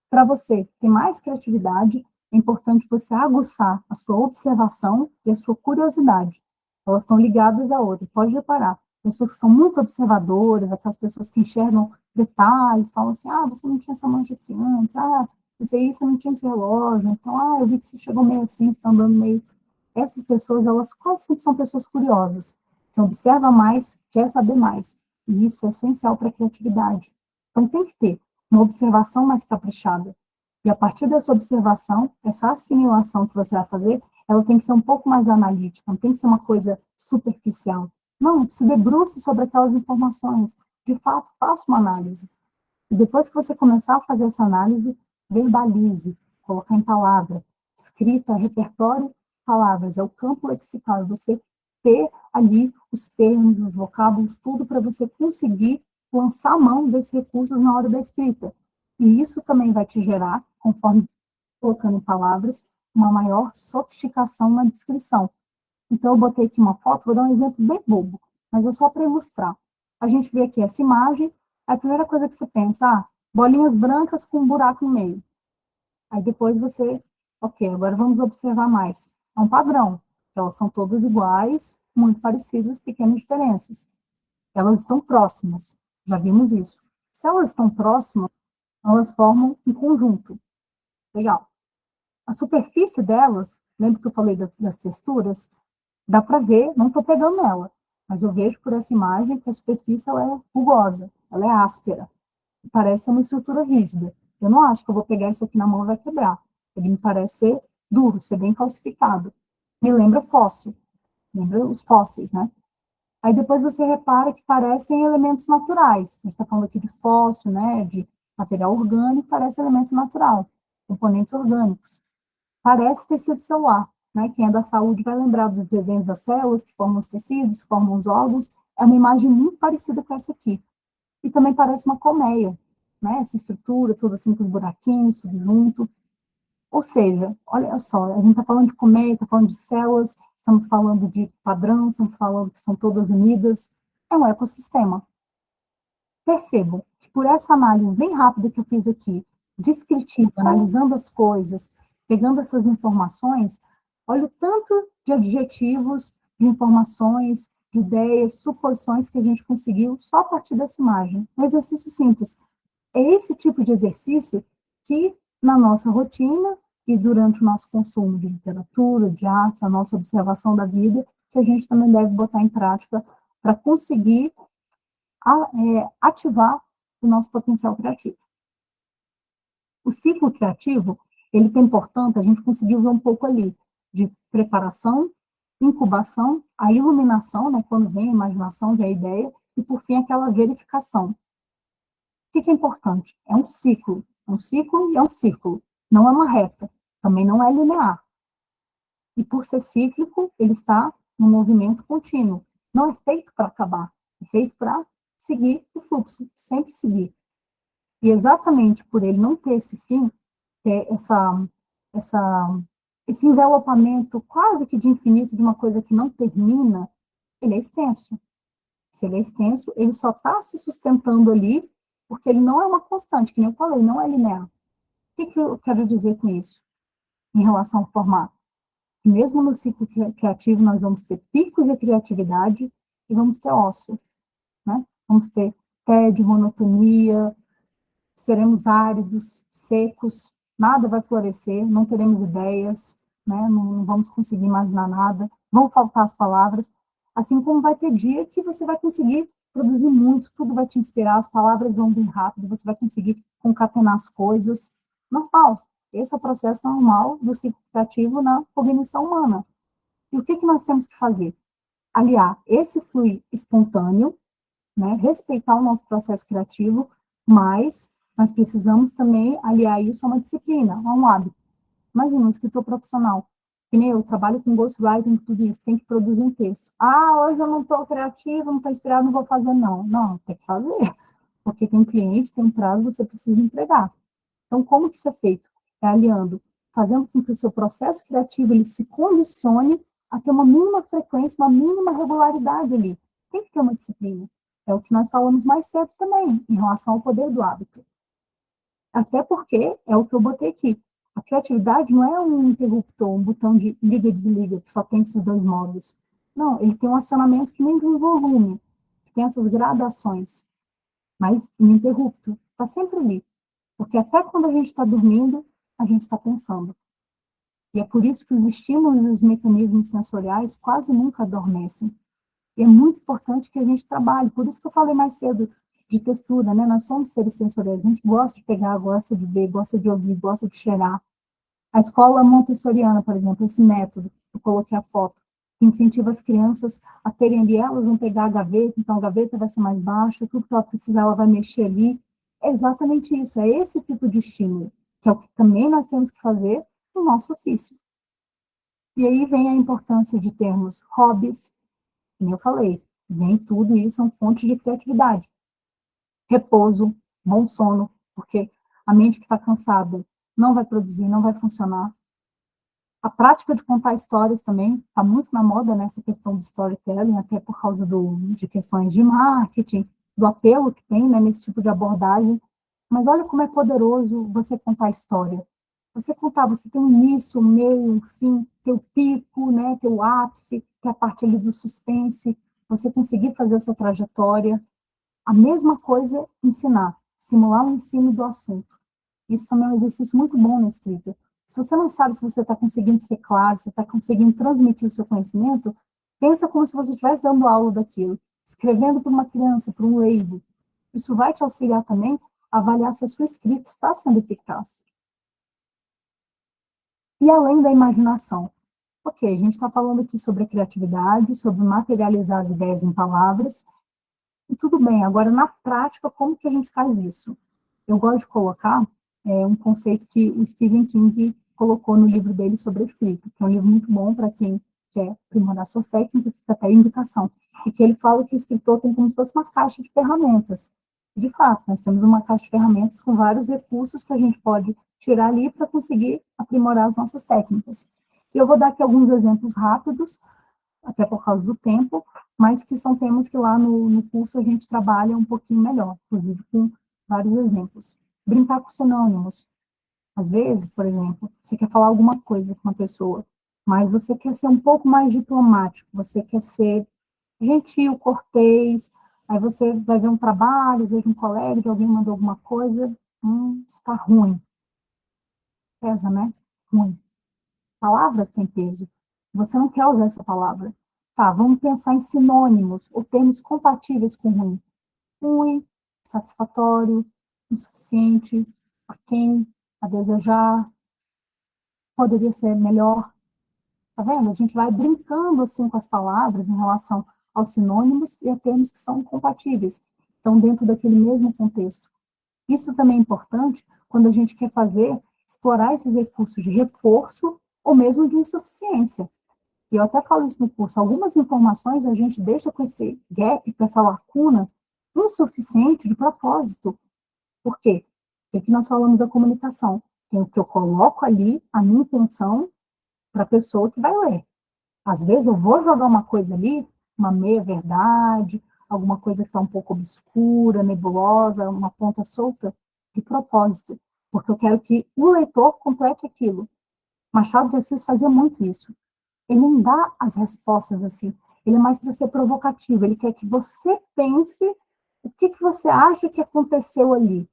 Para você ter mais criatividade, é importante você aguçar a sua observação e a sua curiosidade. Elas estão ligadas a outra. Pode reparar, pessoas que são muito observadoras, aquelas pessoas que enxergam detalhes, falam assim, você não tinha essa mancha aqui antes, isso aí você não tinha esse relógio, então, eu vi que você chegou meio assim, você está andando meio... Essas pessoas, elas quase sempre são pessoas curiosas, que observam mais, quer saber mais. E isso é essencial para a criatividade. Então, tem que ter uma observação mais caprichada. E a partir dessa observação, essa assimilação que você vai fazer, ela tem que ser um pouco mais analítica, não tem que ser uma coisa superficial. Não, se debruce sobre aquelas informações. De fato, faça uma análise. E depois que você começar a fazer essa análise, verbalize, colocar em palavra. Escrita, repertório, palavras. É o campo lexical, é você ter ali os termos, os vocábulos, tudo para você conseguir lançar a mão desses recursos na hora da escrita. E isso também vai te gerar, conforme colocando em palavras, uma maior sofisticação na descrição. Então, eu botei aqui uma foto, vou dar um exemplo bem bobo, mas é só para ilustrar. A gente vê aqui essa imagem, a primeira coisa que você pensa, bolinhas brancas com um buraco no meio. Aí depois você, agora vamos observar mais. É um padrão, elas são todas iguais, muito parecidas, pequenas diferenças. Elas estão próximas, já vimos isso. Se elas estão próximas, elas formam um conjunto. Legal. A superfície delas, lembra que eu falei das texturas? Dá para ver, não estou pegando nela, mas eu vejo por essa imagem que a superfície ela é rugosa, ela é áspera, parece uma estrutura rígida. Eu não acho que eu vou pegar isso aqui na mão e vai quebrar. Ele me parece ser duro, ser bem calcificado. Me lembra fóssil, lembra os fósseis, né? Aí depois você repara que parecem elementos naturais. A gente está falando aqui de fóssil, né, de material orgânico, parece elemento natural, componentes orgânicos. Parece tecido celular, né? Quem é da saúde vai lembrar dos desenhos das células que formam os tecidos, que formam os órgãos. É uma imagem muito parecida com essa aqui. E também parece uma colmeia, né? Essa estrutura, tudo assim com os buraquinhos, tudo junto. Ou seja, olha só, a gente está falando de colmeia, está falando de células, estamos falando de padrão, estamos falando que são todas unidas. É um ecossistema. Percebam que por essa análise bem rápida que eu fiz aqui, descritiva, analisando as coisas, pegando essas informações, olha o tanto de adjetivos, de informações, de ideias, suposições que a gente conseguiu só a partir dessa imagem. Um exercício simples. É esse tipo de exercício que, na nossa rotina e durante o nosso consumo de literatura, de arte, a nossa observação da vida, que a gente também deve botar em prática para conseguir ativar o nosso potencial criativo. O ciclo criativo, ele tem, portanto, a gente conseguiu ver um pouco ali, de preparação, incubação, a iluminação, né, quando vem a imaginação, vem a ideia, e, por fim, aquela verificação. O que é importante? É um ciclo e é um círculo, não é uma reta, também não é linear. E, por ser cíclico, ele está no movimento contínuo. Não é feito para acabar, é feito para seguir o fluxo, sempre seguir. E exatamente por ele não ter esse fim, ter esse envelopamento quase que de infinito de uma coisa que não termina, ele é extenso. Se ele é extenso, ele só está se sustentando ali, porque ele não é uma constante, que nem eu falei, não é linear. O que eu quero dizer com isso, em relação ao formato? Que mesmo no ciclo criativo, nós vamos ter picos de criatividade e vamos ter ócio, né? Vamos ter tédio, monotonia, seremos áridos, secos, nada vai florescer, não teremos ideias, né? Não vamos conseguir imaginar nada, vão faltar as palavras, assim como vai ter dia que você vai conseguir produzir muito, tudo vai te inspirar, as palavras vão vir rápido, você vai conseguir concatenar as coisas, normal. Esse é o processo normal do ciclo criativo na cognição humana. E o que nós temos que fazer? Aliar esse fluir espontâneo, né, respeitar o nosso processo criativo, mas nós precisamos também aliar isso a uma disciplina, a um hábito. Imagina, um escritor profissional, que nem eu, trabalho com ghostwriting, tudo isso, tem que produzir um texto. Ah, hoje eu não estou criativo, não estou inspirado, não vou fazer, não. Não, tem que fazer, porque tem um cliente, tem um prazo, você precisa entregar. Então, como que isso é feito? É aliando, fazendo com que o seu processo criativo ele se condicione a ter uma mínima frequência, uma mínima regularidade ali. Tem que ter uma disciplina. É o que nós falamos mais cedo também, em relação ao poder do hábito. Até porque, é o que eu botei aqui, a criatividade não é um interruptor, um botão de liga e desliga, que só tem esses dois modos. Não, ele tem um acionamento que nem de um volume, que tem essas gradações, mas ininterrupto, está sempre ali. Porque até quando a gente está dormindo, a gente está pensando. E é por isso que os estímulos e os mecanismos sensoriais quase nunca adormecem. E é muito importante que a gente trabalhe, por isso que eu falei mais cedo de textura, né? Nós somos seres sensoriais, a gente gosta de pegar, gosta de ver, gosta de ouvir, gosta de cheirar. A escola montessoriana, por exemplo, esse método, eu coloquei a foto, que incentiva as crianças a terem ali, elas vão pegar a gaveta, então a gaveta vai ser mais baixa, tudo que ela precisar, ela vai mexer ali. É exatamente isso, é esse tipo de estímulo, que é o que também nós temos que fazer no nosso ofício. E aí vem a importância de termos hobbies, como eu falei, vem tudo isso, são fontes de criatividade. Repouso, bom sono, porque a mente que está cansada não vai produzir, não vai funcionar. A prática de contar histórias também está muito na moda nessa questão do storytelling, até por causa de questões de marketing, do apelo que tem, né, nesse tipo de abordagem. Mas olha como é poderoso você contar história. Você contar, você tem um início, um meio, um fim, teu pico, né, teu ápice, que é a parte ali do suspense, você conseguir fazer essa trajetória. A mesma coisa ensinar, simular o ensino do assunto. Isso também é um exercício muito bom na escrita. Se você não sabe se você está conseguindo ser claro, se está conseguindo transmitir o seu conhecimento, pensa como se você estivesse dando aula daquilo, escrevendo para uma criança, para um leigo. Isso vai te auxiliar também a avaliar se a sua escrita está sendo eficaz. E além da imaginação, Ok, a gente está falando aqui sobre a criatividade, sobre materializar as ideias em palavras, e tudo bem, agora na prática, como que a gente faz isso? Eu gosto de colocar um conceito que o Stephen King colocou no livro dele sobre a escrita, que é um livro muito bom para quem quer aprimorar suas técnicas, fica até indicação, e que ele fala que o escritor tem como se fosse uma caixa de ferramentas. De fato, nós temos uma caixa de ferramentas com vários recursos que a gente pode tirar ali para conseguir aprimorar as nossas técnicas. E eu vou dar aqui alguns exemplos rápidos, até por causa do tempo, mas que são temas que lá no curso a gente trabalha um pouquinho melhor, inclusive com vários exemplos. Brincar com sinônimos. Às vezes, por exemplo, você quer falar alguma coisa com uma pessoa, mas você quer ser um pouco mais diplomático, você quer ser gentil, cortês, aí você vai ver um trabalho, às vezes um colega de alguém mandou alguma coisa, está ruim. Pesa, né? Ruim. Palavras têm peso. Você não quer usar essa palavra. Tá, vamos pensar em sinônimos ou termos compatíveis com ruim. Ruim, satisfatório, insuficiente, a quem, a desejar, poderia ser melhor. Tá vendo? A gente vai brincando assim com as palavras em relação aos sinônimos e a termos que são compatíveis. Então, dentro daquele mesmo contexto. Isso também é importante quando a gente quer explorar esses recursos de reforço ou mesmo de insuficiência. E eu até falo isso no curso, algumas informações a gente deixa com esse gap, com essa lacuna, insuficiente de propósito. Por quê? Porque aqui nós falamos da comunicação. Tem o que eu coloco ali, a minha intenção, para a pessoa que vai ler. Às vezes eu vou jogar uma coisa ali, uma meia-verdade, alguma coisa que está um pouco obscura, nebulosa, uma ponta solta, de propósito, porque eu quero que o leitor complete aquilo. Machado de Assis fazia muito isso. Ele não dá as respostas assim, ele é mais para ser provocativo, ele quer que você pense o que você acha que aconteceu ali,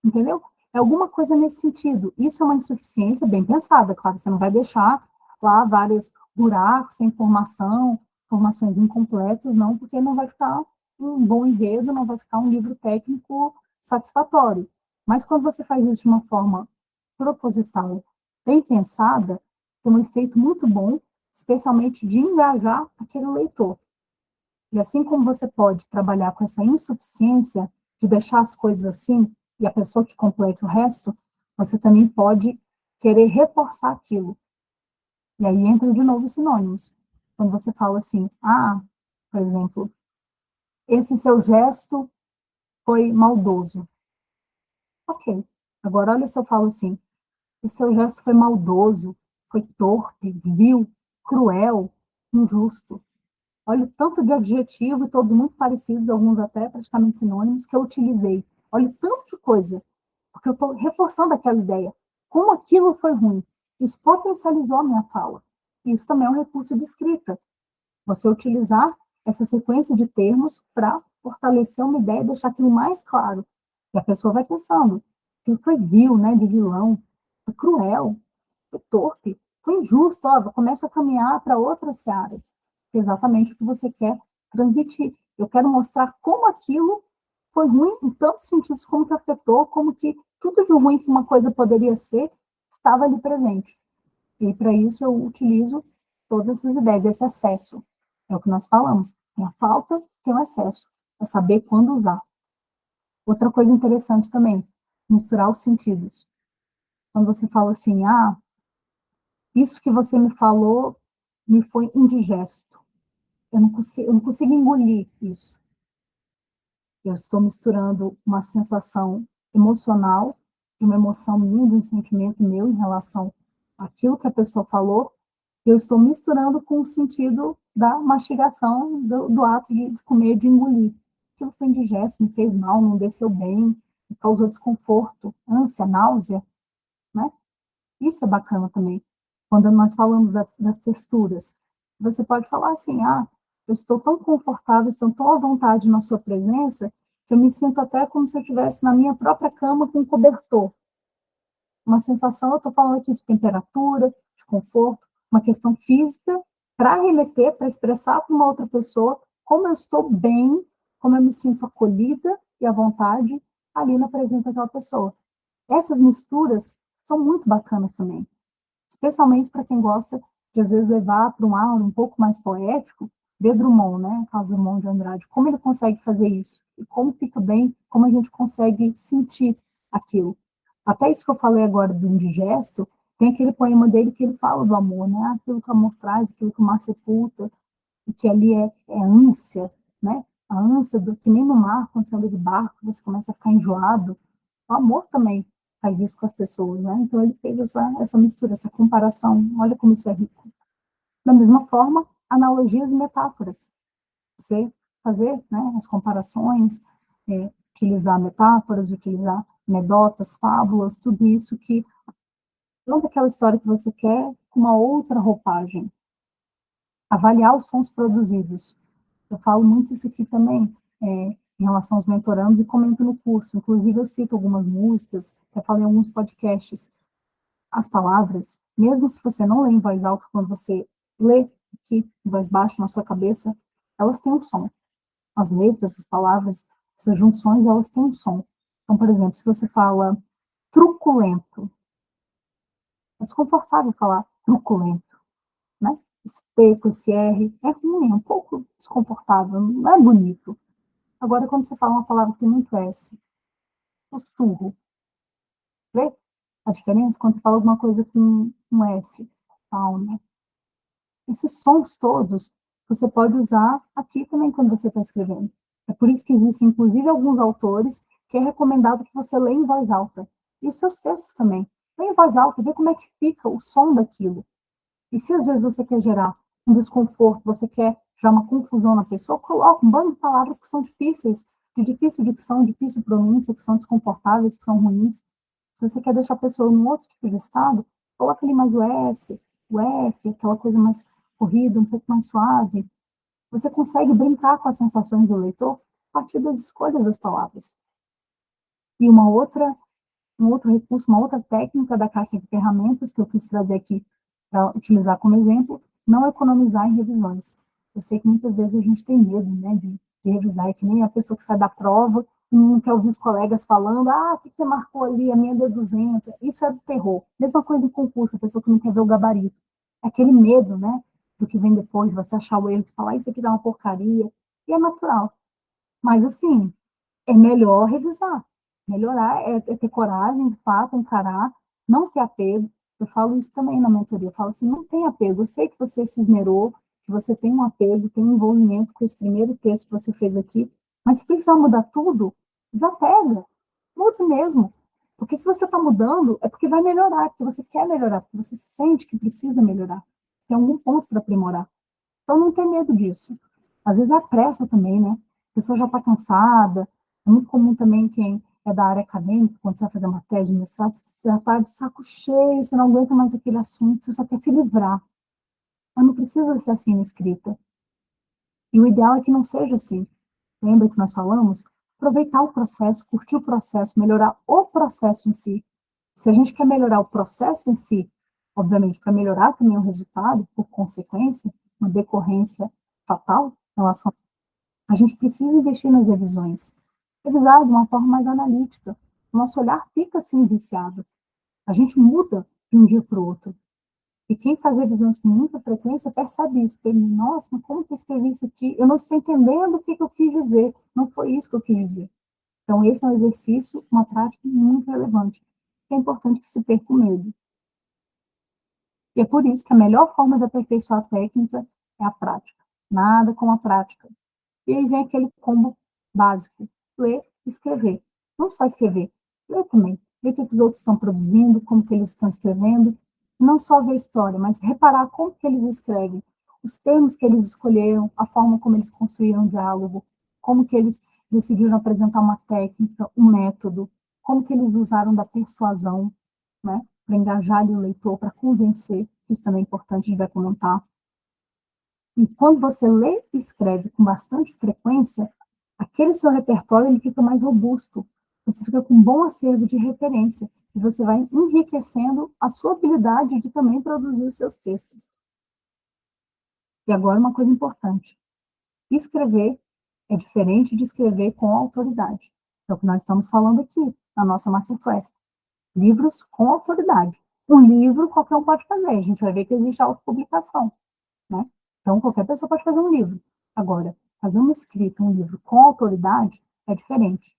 entendeu? É alguma coisa nesse sentido. Isso é uma insuficiência bem pensada, claro, você não vai deixar lá vários buracos, sem informações incompletas, não, porque não vai ficar um bom enredo, não vai ficar um livro técnico satisfatório. Mas quando você faz isso de uma forma proposital, bem pensada, tem um efeito muito bom, especialmente de engajar aquele leitor. E assim como você pode trabalhar com essa insuficiência de deixar as coisas assim, e a pessoa que complete o resto, você também pode querer reforçar aquilo. E aí entra de novo os sinônimos. Quando você fala assim, por exemplo, esse seu gesto foi maldoso. Ok. Agora, olha se eu falo assim, esse seu gesto foi maldoso, foi torpe, vil, cruel, injusto. Olha o tanto de adjetivo, e todos muito parecidos, alguns até praticamente sinônimos, que eu utilizei. Olha o tanto de coisa, porque eu estou reforçando aquela ideia. Como aquilo foi ruim. Isso potencializou a minha fala. Isso também é um recurso de escrita. Você utilizar essa sequência de termos para fortalecer uma ideia e deixar aquilo mais claro. E a pessoa vai pensando, aquilo foi vil, né, de vilão, foi cruel, foi torpe, foi injusto, começa a caminhar para outras searas. Exatamente o que você quer transmitir. Eu quero mostrar como aquilo foi ruim em tantos sentidos, como que afetou, como que tudo de ruim que uma coisa poderia ser, estava ali presente. E para isso eu utilizo todas essas ideias, esse excesso. É o que nós falamos. Tem a falta, tem o excesso. É saber quando usar. Outra coisa interessante também, misturar os sentidos. Quando você fala assim, isso que você me falou me foi indigesto. Eu não consigo engolir isso. Eu estou misturando uma sensação emocional, uma emoção minha, de um sentimento meu em relação àquilo que a pessoa falou, eu estou misturando com o sentido da mastigação, do ato de comer, de engolir. Aquilo foi indigesto, me fez mal, não desceu bem, me causou desconforto, ânsia, náusea, né? Isso é bacana também. Quando nós falamos das texturas, você pode falar assim, eu estou tão confortável, estou tão à vontade na sua presença, que eu me sinto até como se eu estivesse na minha própria cama com um cobertor. Uma sensação, eu estou falando aqui de temperatura, de conforto, uma questão física, para remeter, para expressar para uma outra pessoa como eu estou bem, como eu me sinto acolhida e à vontade ali na presença daquela pessoa. Essas misturas são muito bacanas também, especialmente para quem gosta de às vezes levar para um lado um pouco mais poético, de Drummond, né, Carlos Drummond de Andrade, como ele consegue fazer isso, e como fica bem, como a gente consegue sentir aquilo. Até isso que eu falei agora do indigesto, tem aquele poema dele que ele fala do amor, né, aquilo que o amor traz, aquilo que o mar sepulta, e que ali é ânsia, né, a ânsia do que nem no mar, quando você anda de barco, você começa a ficar enjoado. O amor também faz isso com as pessoas, né? Então ele fez essa mistura, essa comparação. Olha como isso é rico. Da mesma forma, analogias e metáforas. Você fazer, né, as comparações, utilizar metáforas, utilizar anedotas, fábulas, tudo isso que não daquela história que você quer com uma outra roupagem. Avaliar os sons produzidos. Eu falo muito isso aqui também, em relação aos mentorandos, e comento no curso. Inclusive, eu cito algumas músicas, eu falo em alguns podcasts. As palavras, mesmo se você não lê em voz alta, quando você lê aqui em voz baixa na sua cabeça, elas têm um som. As letras, as palavras, essas junções, elas têm um som. Então, por exemplo, se você fala truculento, é desconfortável falar truculento, né? Esse P com esse R é ruim, é um pouco desconfortável, não é bonito. Agora, quando você fala uma palavra que tem muito S, sussurro, vê a diferença? Quando você fala alguma coisa com um F, fauna. Esses sons todos, você pode usar aqui também quando você está escrevendo. É por isso que existem, inclusive, alguns autores que é recomendado que você leia em voz alta. E os seus textos também. Leia em voz alta, vê como é que fica o som daquilo. E se às vezes você quer gerar um desconforto, você quer gerar uma confusão na pessoa, coloca um bando de palavras que são difíceis, de difícil dicção, difícil pronúncia, que são desconfortáveis, que são ruins. Se você quer deixar a pessoa em um outro tipo de estado, coloca ali mais o S, o F, aquela coisa mais corrida, um pouco mais suave. Você consegue brincar com as sensações do leitor a partir das escolhas das palavras. E um outro recurso, uma outra técnica da caixa de ferramentas que eu quis trazer aqui para utilizar como exemplo, não economizar em revisões. Eu sei que muitas vezes a gente tem medo, né, de revisar, é que nem a pessoa que sai da prova, não quer ouvir os colegas falando, o que você marcou ali, a minha deu 200, isso é do terror. Mesma coisa em concurso, a pessoa que não quer ver o gabarito. É aquele medo, né, do que vem depois, você achar o erro, falar, isso aqui dá uma porcaria, e é natural. Mas, assim, é melhor revisar. Melhorar é ter coragem, de fato, encarar, não ter apego. Eu falo isso também na mentoria. Eu falo assim, não tem apego. Eu sei que você se esmerou, que você tem um apego, tem um envolvimento com esse primeiro texto que você fez aqui, mas se precisar mudar tudo, desapega. Muda mesmo. Porque se você está mudando, é porque vai melhorar, porque você quer melhorar, porque você sente que precisa melhorar. Tem algum ponto para aprimorar. Então, não tem medo disso. Às vezes é a pressa também, né? A pessoa já está cansada. É muito comum também quem é da área acadêmica, quando você vai fazer uma tese de mestrado, você já está de saco cheio, você não aguenta mais aquele assunto, você só quer se livrar. Mas não precisa ser assim na escrita. E o ideal é que não seja assim. Lembra que nós falamos? Aproveitar o processo, curtir o processo, melhorar o processo em si. Se a gente quer melhorar o processo em si, obviamente, para melhorar também o resultado, por consequência, uma decorrência fatal em relação, a gente precisa investir nas revisões. Revisar de uma forma mais analítica. O nosso olhar fica assim viciado. A gente muda de um dia para o outro. E quem faz revisões com muita frequência percebe isso. Ele, nossa, mas como que eu escrevi isso aqui? Eu não estou entendendo o que eu quis dizer. Não foi isso que eu quis dizer. Então, esse é um exercício, uma prática muito relevante. É importante que se perca o medo. E é por isso que a melhor forma de aperfeiçoar a técnica é a prática. Nada como a prática. E aí vem aquele combo básico. Ler e escrever. Não só escrever, ler também. Ver o que os outros estão produzindo, como que eles estão escrevendo. Não só ver a história, mas reparar como que eles escrevem. Os termos que eles escolheram, a forma como eles construíram o diálogo, como que eles decidiram apresentar uma técnica, um método, como que eles usaram da persuasão, né, para engajar o leitor, para convencer, isso também é importante, a gente vai comentar. E quando você lê e escreve com bastante frequência, aquele seu repertório ele fica mais robusto, você fica com um bom acervo de referência, e você vai enriquecendo a sua habilidade de também produzir os seus textos. E agora uma coisa importante, escrever é diferente de escrever com autoridade. É o que nós estamos falando aqui, na nossa Masterclass. Livros com autoridade. Um livro, qualquer um pode fazer. A gente vai ver que existe autopublicação, né? Então, qualquer pessoa pode fazer um livro. Agora, fazer uma escrita, um livro com autoridade, é diferente.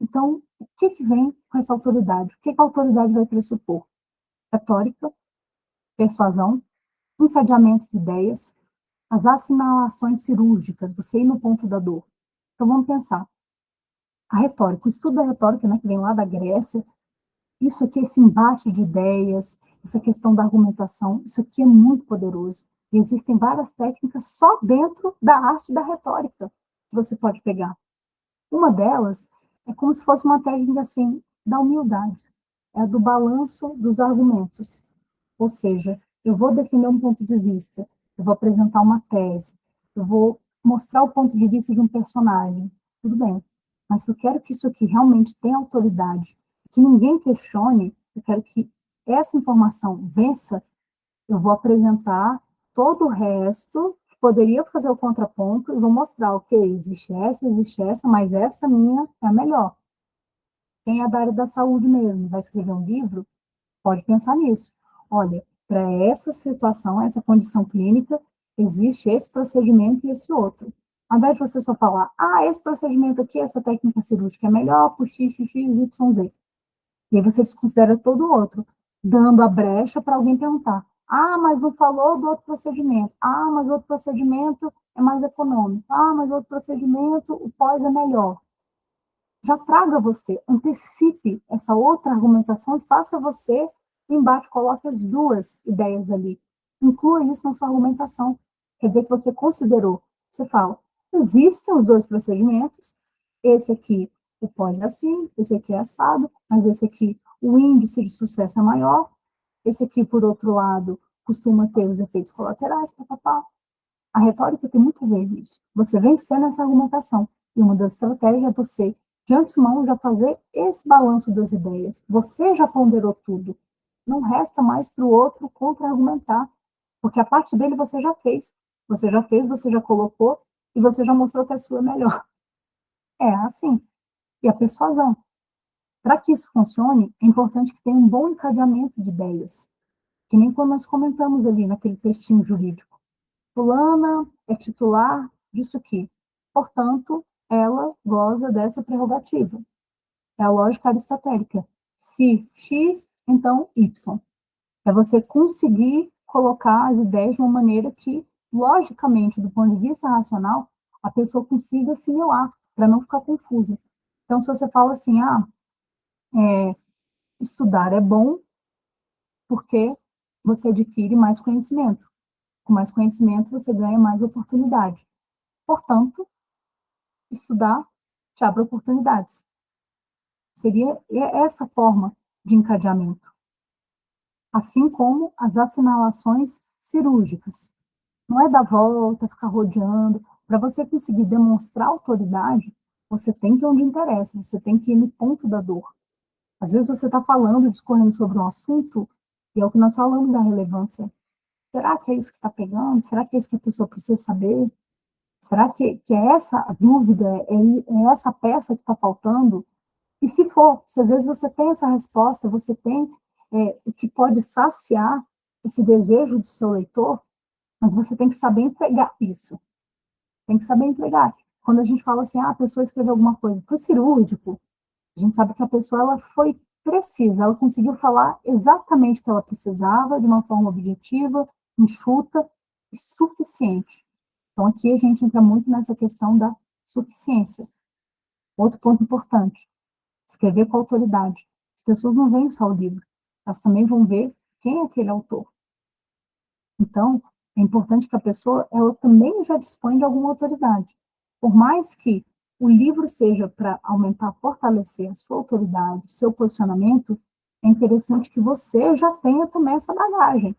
Então, o que vem com essa autoridade? O que a autoridade vai pressupor? Retórica, persuasão, encadeamento de ideias, as assinalações cirúrgicas, você ir no ponto da dor. Então, vamos pensar. A retórica, o estudo da retórica, né, que vem lá da Grécia, isso aqui, esse embate de ideias, essa questão da argumentação, isso aqui é muito poderoso. E existem várias técnicas só dentro da arte da retórica que você pode pegar. Uma delas é como se fosse uma técnica assim, da humildade, é a do balanço dos argumentos. Ou seja, eu vou defender um ponto de vista, eu vou apresentar uma tese, eu vou mostrar o ponto de vista de um personagem, tudo bem. Mas se eu quero que isso aqui realmente tenha autoridade, que ninguém questione, eu quero que essa informação vença, eu vou apresentar todo o resto, que poderia fazer o contraponto, e vou mostrar, ok, existe essa, mas essa minha é a melhor. Quem é da área da saúde mesmo, vai escrever um livro, pode pensar nisso. Olha, para essa situação, essa condição clínica, existe esse procedimento e esse outro. Ao invés de você só falar, esse procedimento aqui, essa técnica cirúrgica é melhor por X, X, Y, Z. E aí você desconsidera todo o outro, dando a brecha para alguém perguntar, mas não falou do outro procedimento. Mas outro procedimento é mais econômico. Mas outro procedimento, o pós é melhor. Já traga você, antecipe essa outra argumentação e faça você embate, coloque as duas ideias ali. Inclua isso na sua argumentação. Quer dizer que você considerou. Você fala, existem os dois procedimentos, esse aqui, o pós é assim, esse aqui é assado, mas esse aqui, o índice de sucesso é maior, esse aqui, por outro lado, costuma ter os efeitos colaterais, papapá. A retórica tem muito a ver com isso. Você vencer nessa argumentação. E uma das estratégias é você, de antemão, já fazer esse balanço das ideias. Você já ponderou tudo. Não resta mais para o outro contra-argumentar, porque a parte dele você já fez. Você já fez, você já colocou, e você já mostrou que a sua é melhor. É assim. E a persuasão. Para que isso funcione, é importante que tenha um bom encadeamento de ideias. Que nem quando nós comentamos ali naquele textinho jurídico. Fulana é titular disso aqui. Portanto, ela goza dessa prerrogativa. É a lógica aristotélica. Se X, então Y. É você conseguir colocar as ideias de uma maneira que, logicamente, do ponto de vista racional, a pessoa consiga assimilar, para não ficar confusa. Então, se você fala assim, estudar é bom porque você adquire mais conhecimento. Com mais conhecimento, você ganha mais oportunidade. Portanto, estudar te abre oportunidades. Seria essa forma de encadeamento. Assim como as assinalações cirúrgicas. Não é dar volta, ficar rodeando. Para você conseguir demonstrar autoridade, você tem que ir onde interessa, você tem que ir no ponto da dor. Às vezes você está falando, discorrendo sobre um assunto, e é o que nós falamos da relevância. Será que é isso que está pegando? Será que é isso que a pessoa precisa saber? Será que é essa a dúvida? É essa peça que está faltando? E se for, se às vezes você tem essa resposta, você tem o que pode saciar esse desejo do seu leitor, mas você tem que saber entregar isso. Tem que saber entregar. Quando a gente fala assim, a pessoa escreveu alguma coisa para o cirúrgico, a gente sabe que a pessoa ela foi precisa, ela conseguiu falar exatamente o que ela precisava, de uma forma objetiva, enxuta e suficiente. Então, aqui a gente entra muito nessa questão da suficiência. Outro ponto importante, escrever com autoridade. As pessoas não veem só o livro, elas também vão ver quem é aquele autor. Então, é importante que a pessoa, ela também já dispõe de alguma autoridade. Por mais que o livro seja para aumentar, fortalecer a sua autoridade, o seu posicionamento, é interessante que você já tenha também essa bagagem,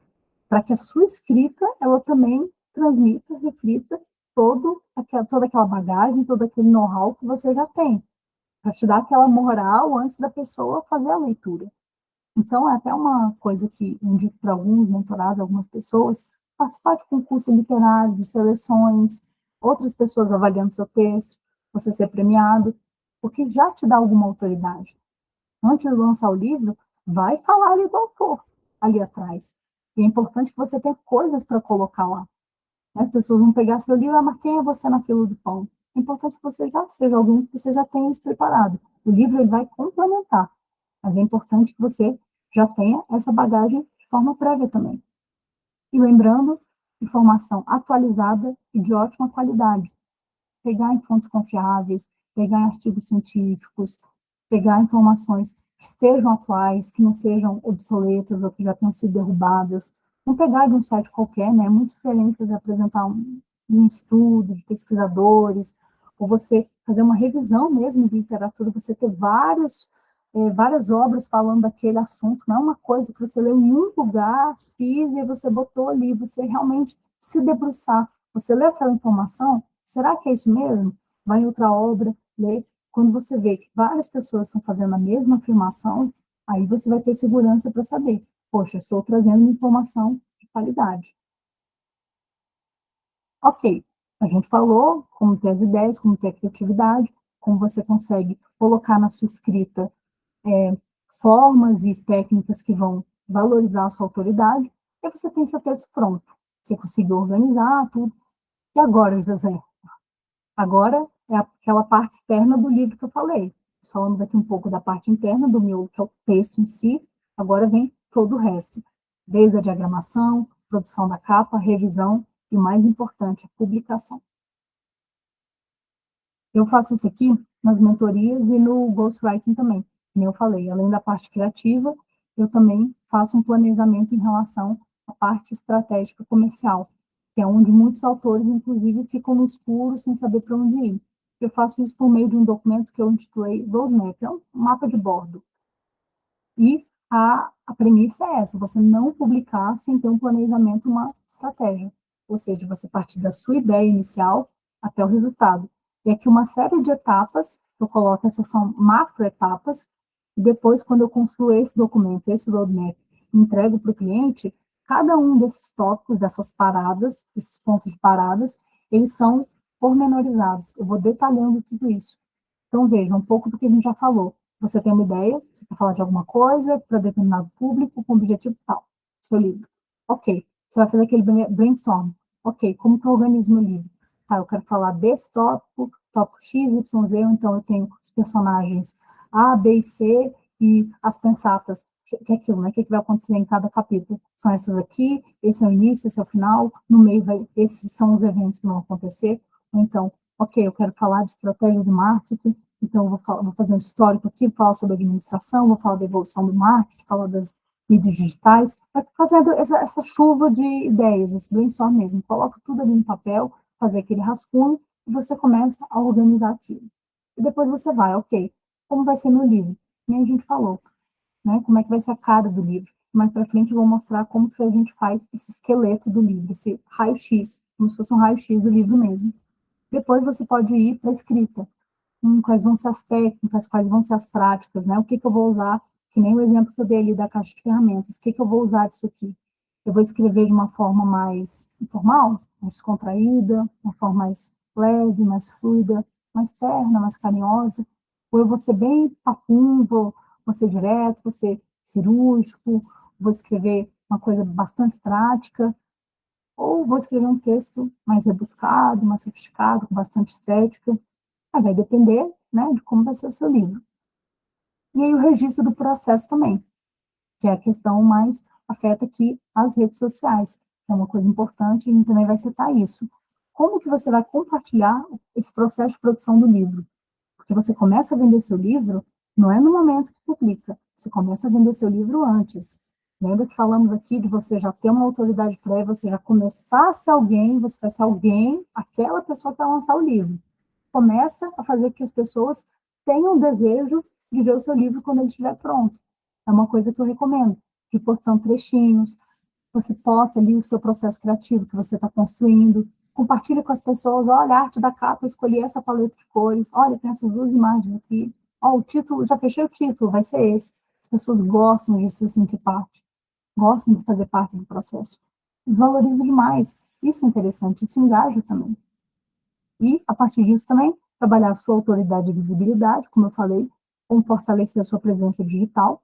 para que a sua escrita, ela também transmita, reflita toda aquela bagagem, todo aquele know-how que você já tem, para te dar aquela moral antes da pessoa fazer a leitura. Então, é até uma coisa que indico para alguns mentorados, algumas pessoas, participar de concurso literário, de seleções, outras pessoas avaliando seu texto, você ser premiado, porque já te dá alguma autoridade. Antes de lançar o livro, vai falar ali do autor. ali atrás. E é importante que você tenha coisas para colocar lá. As pessoas vão pegar seu livro, mas quem é você na fila do pão? É importante que você já seja alguém que você já tenha isso preparado. O livro ele vai complementar, mas é importante que você já tenha essa bagagem de forma prévia também. E lembrando, informação atualizada e de ótima qualidade. Pegar em fontes confiáveis, pegar em artigos científicos, pegar informações que estejam atuais, que não sejam obsoletas ou que já tenham sido derrubadas. Não pegar de um site qualquer, né? É muito diferente você apresentar um estudo de pesquisadores, ou você fazer uma revisão mesmo de literatura, você ter várias obras falando daquele assunto, não é uma coisa que você leu em um lugar X e você botou ali, você realmente se debruçar. Você lê aquela informação, será que é isso mesmo? Vai em outra obra, lê. Quando você vê que várias pessoas estão fazendo a mesma afirmação, aí você vai ter segurança para saber, poxa, eu estou trazendo uma informação de qualidade. Ok, a gente falou como ter as ideias, como ter a criatividade, como você consegue colocar na sua escrita formas e técnicas que vão valorizar a sua autoridade, e você tem seu texto pronto. Você conseguiu organizar tudo. E agora, José? Agora é aquela parte externa do livro que eu falei. Nós falamos aqui um pouco da parte interna do miolo, que é o texto em si. Agora vem todo o resto, desde a diagramação, produção da capa, revisão e, o mais importante, a publicação. Eu faço isso aqui nas mentorias e no ghostwriting também, como eu falei. Além da parte criativa, eu também faço um planejamento em relação à parte estratégica comercial, que é onde muitos autores, inclusive, ficam no escuro sem saber para onde ir. Eu faço isso por meio de um documento que eu intitulei Roadmap, é um mapa de bordo. E a premissa é essa, você não publicar sem ter um planejamento, uma estratégia. Ou seja, você partir da sua ideia inicial até o resultado. E aqui uma série de etapas, eu coloco, essas são macroetapas, e depois, quando eu construo esse documento, esse roadmap, entrego para o cliente, cada um desses tópicos, dessas paradas, esses pontos de paradas, eles são pormenorizados. Eu vou detalhando tudo isso. Então, veja, um pouco do que a gente já falou. Você tem uma ideia, você quer falar de alguma coisa para determinado público, com objetivo tal, seu livro. Ok, você vai fazer aquele brainstorm. Ok, como que eu organizo meu livro? Tá, eu quero falar desse tópico X, Y, Z, então eu tenho os personagens A, B e C e as pensatas, que é aquilo, né? O que vai acontecer em cada capítulo? São essas aqui, esse é o início, esse é o final, no meio esses são os eventos que vão acontecer. Então, ok, eu quero falar de estratégia de marketing, então vou fazer um histórico aqui, vou falar sobre administração, vou falar da evolução do marketing, falar das mídias digitais, vai fazendo essa chuva de ideias, esse brainstorm mesmo, coloca tudo ali no papel, fazer aquele rascunho, e você começa a organizar aquilo. E depois você vai, ok, como vai ser meu livro? Nem a gente falou, né? Como é que vai ser a cara do livro? Mais para frente eu vou mostrar como que a gente faz esse esqueleto do livro, esse raio-x, como se fosse um raio-x do livro mesmo. Depois você pode ir para a escrita. Quais vão ser as técnicas, quais vão ser as práticas, né? O que eu vou usar, que nem o exemplo que eu dei ali da caixa de ferramentas, o que eu vou usar disso aqui? Eu vou escrever de uma forma mais informal, mais descontraída, uma forma mais leve, mais fluida, mais terna, mais carinhosa, ou eu vou ser bem papum, vou ser direto, vou ser cirúrgico, vou escrever uma coisa bastante prática, ou vou escrever um texto mais rebuscado, mais sofisticado, com bastante estética. Aí vai depender, né, de como vai ser o seu livro. E aí o registro do processo também, que é a questão mais afeta aqui as redes sociais, que é uma coisa importante, e a gente também vai citar isso. Como que você vai compartilhar esse processo de produção do livro? Porque você começa a vender seu livro, não é no momento que publica, você começa a vender seu livro antes. Lembra que falamos aqui de você já ter uma autoridade prévia, você já começar a ser alguém, você vai ser alguém, aquela pessoa que vai lançar o livro. Começa a fazer com que as pessoas tenham o desejo de ver o seu livro quando ele estiver pronto. É uma coisa que eu recomendo, de postando trechinhos, você posta ali o seu processo criativo que você está construindo, compartilha com as pessoas, olha a arte da capa, escolhi essa paleta de cores, olha, tem essas duas imagens aqui, ó, o título, já fechei o título, vai ser esse. As pessoas gostam de se sentir parte, gostam de fazer parte do processo. Desvaloriza demais. Isso é interessante, isso engaja também. E, a partir disso também, trabalhar a sua autoridade e visibilidade, como eu falei, como fortalecer a sua presença digital,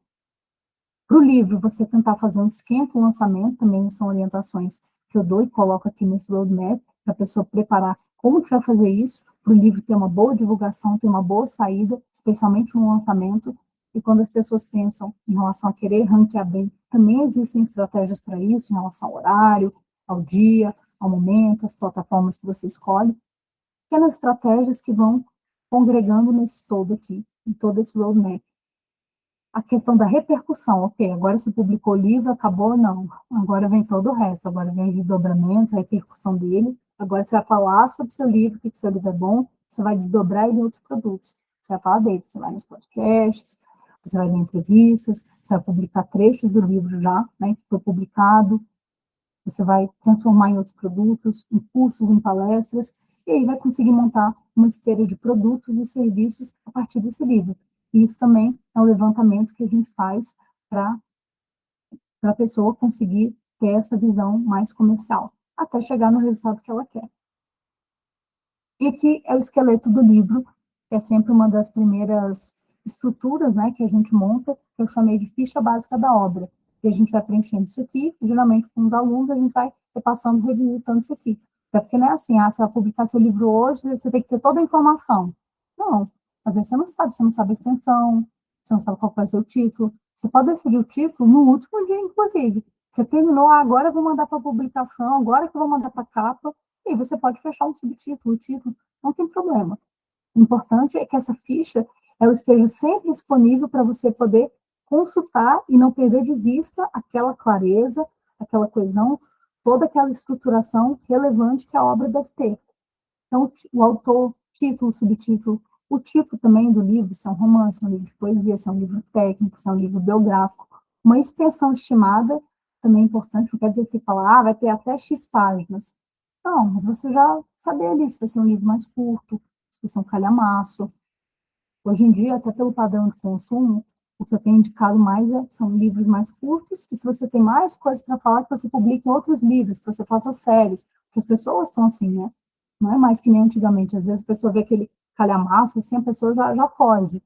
Para o livro, você tentar fazer um esquema para o lançamento, também são orientações que eu dou e coloco aqui nesse roadmap, para a pessoa preparar como que vai fazer isso, para o livro ter uma boa divulgação, ter uma boa saída, especialmente no lançamento. E quando as pessoas pensam em relação a querer ranquear bem, também existem estratégias para isso, em relação ao horário, ao dia, ao momento, as plataformas que você escolhe, pequenas estratégias que vão congregando nesse todo aqui, em todo esse roadmap. A questão da repercussão, ok, agora você publicou o livro, acabou, não, agora vem todo o resto, agora vem os desdobramentos, a repercussão dele, agora você vai falar sobre seu livro, que seu livro é bom, você vai desdobrar ele em outros produtos, você vai falar dele, você vai nos podcasts, você vai ler entrevistas, você vai publicar trechos do livro já, né, que foi publicado, você vai transformar em outros produtos, em cursos, em palestras, e aí vai conseguir montar uma esteira de produtos e serviços a partir desse livro. E isso também é um levantamento que a gente faz para a pessoa conseguir ter essa visão mais comercial, até chegar no resultado que ela quer. E aqui é o esqueleto do livro, que é sempre uma das primeiras estruturas, né, que a gente monta, que eu chamei de ficha básica da obra. E a gente vai preenchendo isso aqui, e geralmente com os alunos a gente vai repassando, revisitando isso aqui. Até porque não é assim, você vai publicar seu livro hoje, você tem que ter toda a informação. Não, às vezes você não sabe a extensão, você não sabe qual vai ser o título. Você pode decidir o título no último dia, inclusive. Você terminou, agora eu vou mandar para publicação, agora que eu vou mandar para capa, e você pode fechar um subtítulo, o título, não tem problema. O importante é que essa ficha ela esteja sempre disponível para você poder consultar e não perder de vista aquela clareza, aquela coesão, toda aquela estruturação relevante que a obra deve ter. Então, o autor, título, subtítulo, o tipo também do livro, se é um romance, se é um livro de poesia, se é um livro técnico, se é um livro biográfico, uma extensão estimada, também é importante, não quer dizer que você fala, vai ter até X páginas. Não, mas você já saber ali se vai ser um livro mais curto, se vai ser um calhamaço. Hoje em dia, até pelo padrão de consumo, o que eu tenho indicado mais são livros mais curtos, e se você tem mais coisas para falar, que você publique outros livros, que você faça séries, porque as pessoas estão assim, né? Não é mais que nem antigamente, às vezes a pessoa vê aquele calhamaço, assim, a pessoa já foge,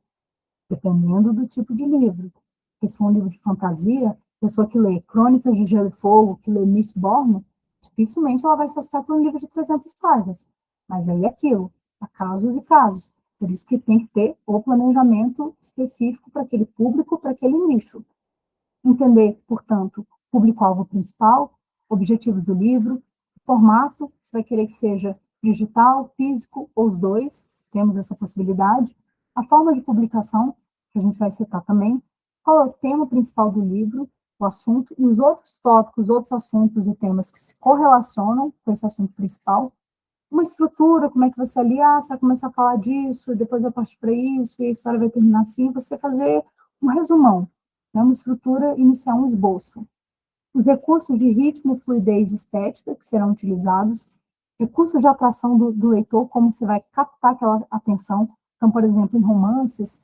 dependendo do tipo de livro. Porque se for um livro de fantasia, a pessoa que lê Crônicas de Gelo e Fogo, que lê Mistborn, dificilmente ela vai se assustar por um livro de 300 páginas. Mas aí é aquilo, há casos e casos. Por isso que tem que ter o planejamento específico para aquele público, para aquele nicho. Entender, portanto, público-alvo principal, objetivos do livro, formato, você vai querer que seja digital, físico ou os dois, temos essa possibilidade, a forma de publicação, que a gente vai citar também, qual é o tema principal do livro, o assunto, e os outros tópicos, outros assuntos e temas que se correlacionam com esse assunto principal, uma estrutura, como é que você ali, você vai começar a falar disso, depois vai partir para isso, e a história vai terminar assim, você fazer um resumão, né, uma estrutura inicial, um esboço. Os recursos de ritmo, fluidez e estética que serão utilizados, recursos de atração do leitor, como você vai captar aquela atenção. Então, por exemplo, em romances,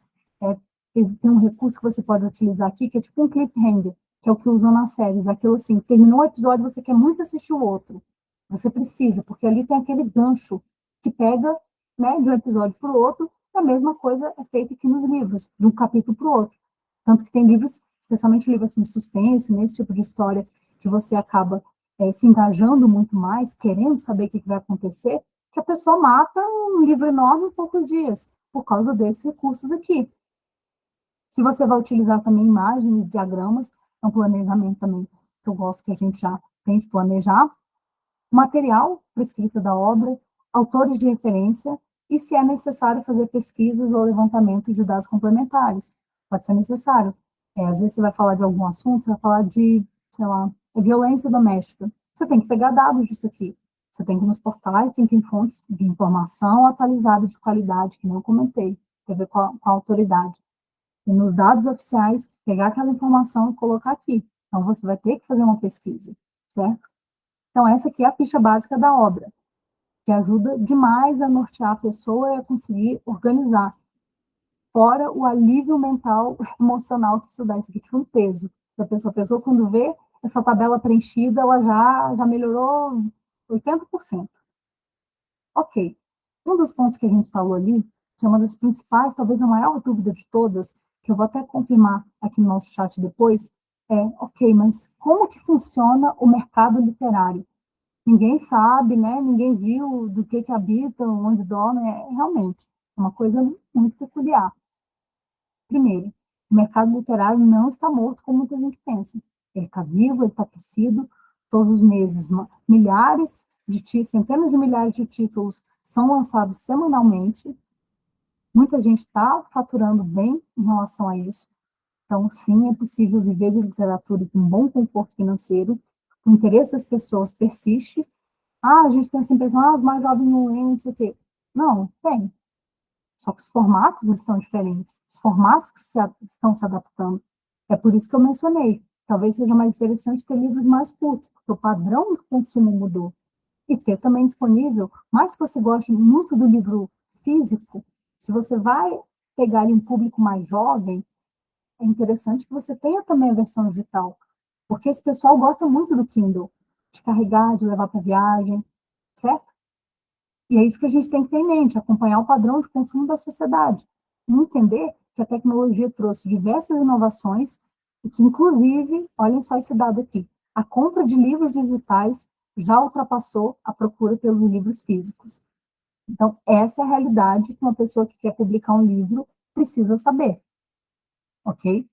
tem um recurso que você pode utilizar aqui, que é tipo um cliffhanger, que é o que usam nas séries, aquilo assim, terminou o episódio, você quer muito assistir o outro. Você precisa, porque ali tem aquele gancho que pega, né, de um episódio para o outro, e a mesma coisa é feita aqui nos livros, de um capítulo para o outro. Tanto que tem livros, especialmente livros assim, de suspense, nesse tipo de história, que você acaba se engajando muito mais, querendo saber o que vai acontecer, que a pessoa mata um livro enorme em poucos dias, por causa desses recursos aqui. Se você vai utilizar também imagens, diagramas, é um planejamento também que eu gosto que a gente já tem de planejar, material para escrita da obra, autores de referência, e se é necessário fazer pesquisas ou levantamentos de dados complementares. Pode ser necessário. Às vezes você vai falar de algum assunto, você vai falar de, sei lá, violência doméstica. Você tem que pegar dados disso aqui. Você tem que ir nos portais, tem que ir em fontes de informação atualizada de qualidade, que nem eu comentei, tem a ver com a autoridade. E nos dados oficiais, pegar aquela informação e colocar aqui. Então, você vai ter que fazer uma pesquisa, certo? Então, essa aqui é a ficha básica da obra, que ajuda demais a nortear a pessoa e a conseguir organizar. Fora o alívio mental, emocional que isso dá, isso aqui tinha um peso. A pessoa quando vê essa tabela preenchida, ela já melhorou 80%. Ok. Um dos pontos que a gente falou ali, que é uma das principais, talvez a maior dúvida de todas, que eu vou até confirmar aqui no nosso chat depois, Ok, mas como que funciona o mercado literário? Ninguém sabe, né? Ninguém viu do que habitam, onde dormem. Realmente uma coisa muito peculiar. Primeiro, o mercado literário não está morto como muita gente pensa. Ele está vivo, ele está aquecido. Todos os meses, milhares centenas de milhares de títulos são lançados semanalmente. Muita gente está faturando bem em relação a isso. Então, sim, é possível viver de literatura com um bom conforto financeiro. O interesse das pessoas persiste. A gente tem essa impressão, os mais jovens não leem, não sei o quê. Não, tem. Só que os formatos estão diferentes. Os formatos que estão se adaptando. É por isso que eu mencionei. Talvez seja mais interessante ter livros mais curtos, porque o padrão de consumo mudou. E ter também disponível, mais que você goste muito do livro físico, se você vai pegar ali um público mais jovem, é interessante que você tenha também a versão digital, porque esse pessoal gosta muito do Kindle, de carregar, de levar para viagem, certo? E é isso que a gente tem que ter em mente, acompanhar o padrão de consumo da sociedade, e entender que a tecnologia trouxe diversas inovações e que, inclusive, olhem só esse dado aqui, a compra de livros digitais já ultrapassou a procura pelos livros físicos. Então, essa é a realidade que uma pessoa que quer publicar um livro precisa saber, ok?